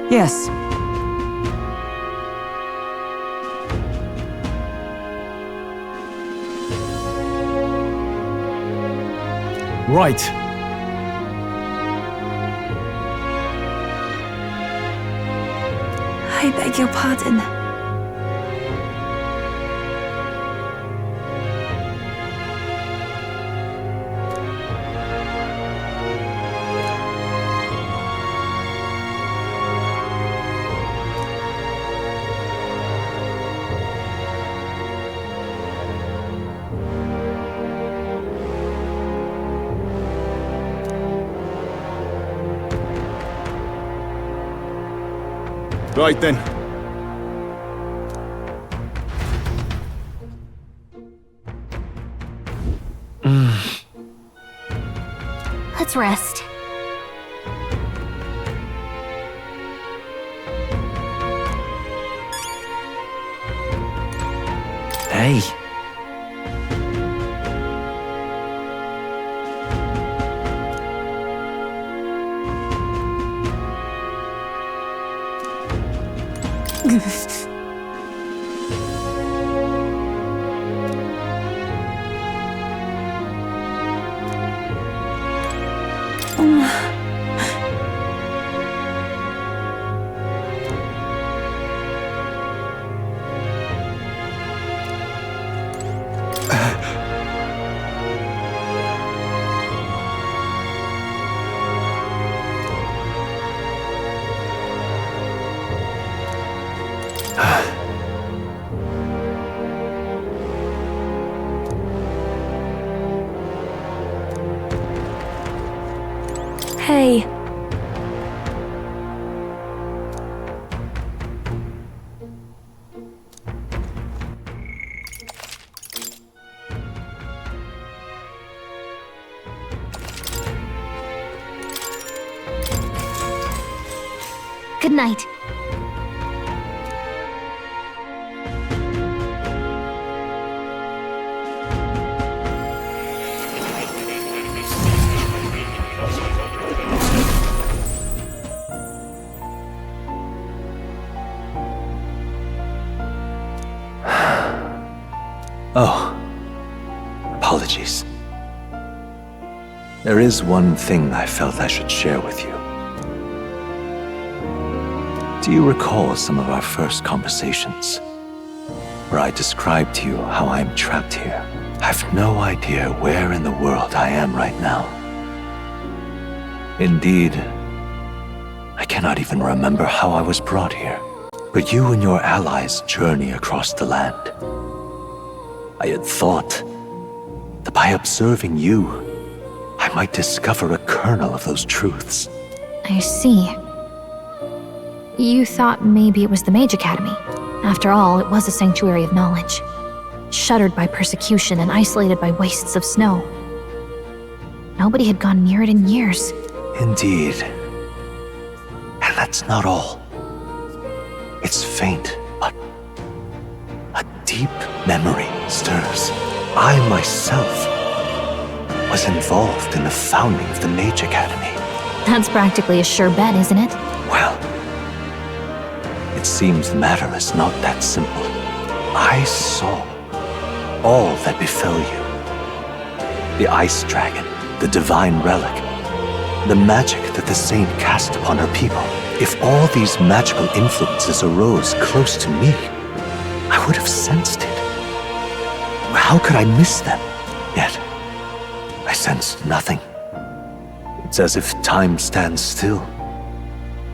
Yes. Right. I beg your pardon. Right then. Let's rest. Hey. Hey. Good night. Oh, apologies. There is one thing I felt I should share with you. Do you recall some of our first conversations, where I described to you how I am trapped here? I've no idea where in the world I am right now. Indeed, I cannot even remember how I was brought here. But you and your allies journey across the land. I had thought that by observing you, I might discover a kernel of those truths. I see. You thought maybe it was the Mage Academy. After all, it was a sanctuary of knowledge. Shuttered by persecution and isolated by wastes of snow. Nobody had gone near it in years. Indeed. And that's not all. It's faint, but a deep memory stirs. I myself was involved in the founding of the Mage Academy. That's practically a sure bet, isn't it? Well, it seems the matter is not that simple. I saw all that befell you. The ice dragon, the divine relic, the magic that the saint cast upon her people. If all these magical influences arose close to me, I would have sensed it. How could I miss them? Yet, I sensed nothing. It's as if time stands still.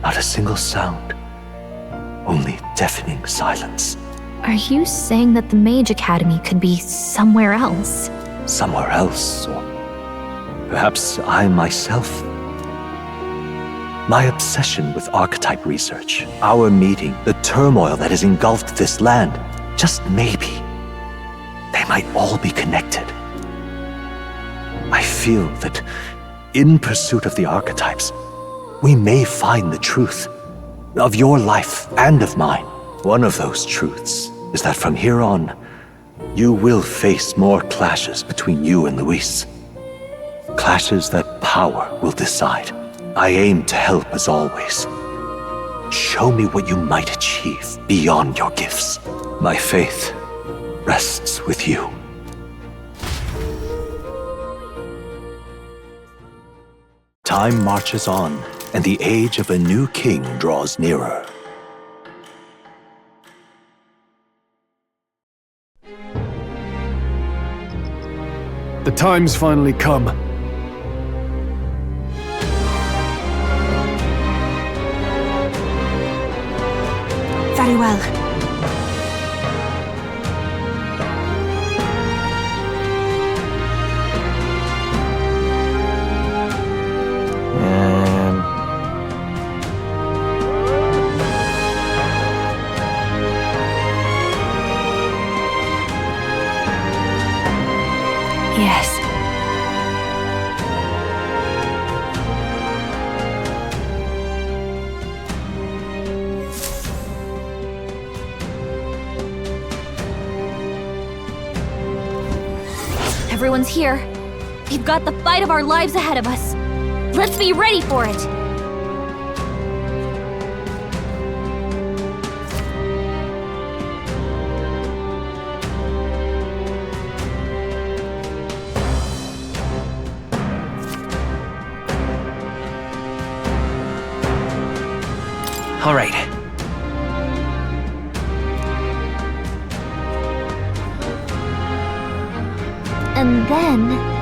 Not a single sound. Only deafening silence. Are you saying that the Mage Academy could be somewhere else? Somewhere else, or perhaps I myself. My obsession with archetype research, our meeting, the turmoil that has engulfed this land, just maybe, they might all be connected. I feel that in pursuit of the archetypes, we may find the truth of your life and of mine. One of those truths is that from here on, you will face more clashes between you and Luis. Clashes that power will decide. I aim to help as always. Show me what you might achieve beyond your gifts. My faith rests with you. Time marches on, and the age of a new king draws nearer. The time's finally come. Very well. Yes. Everyone's here. We've got the fight of our lives ahead of us. Let's be ready for it. All right. And then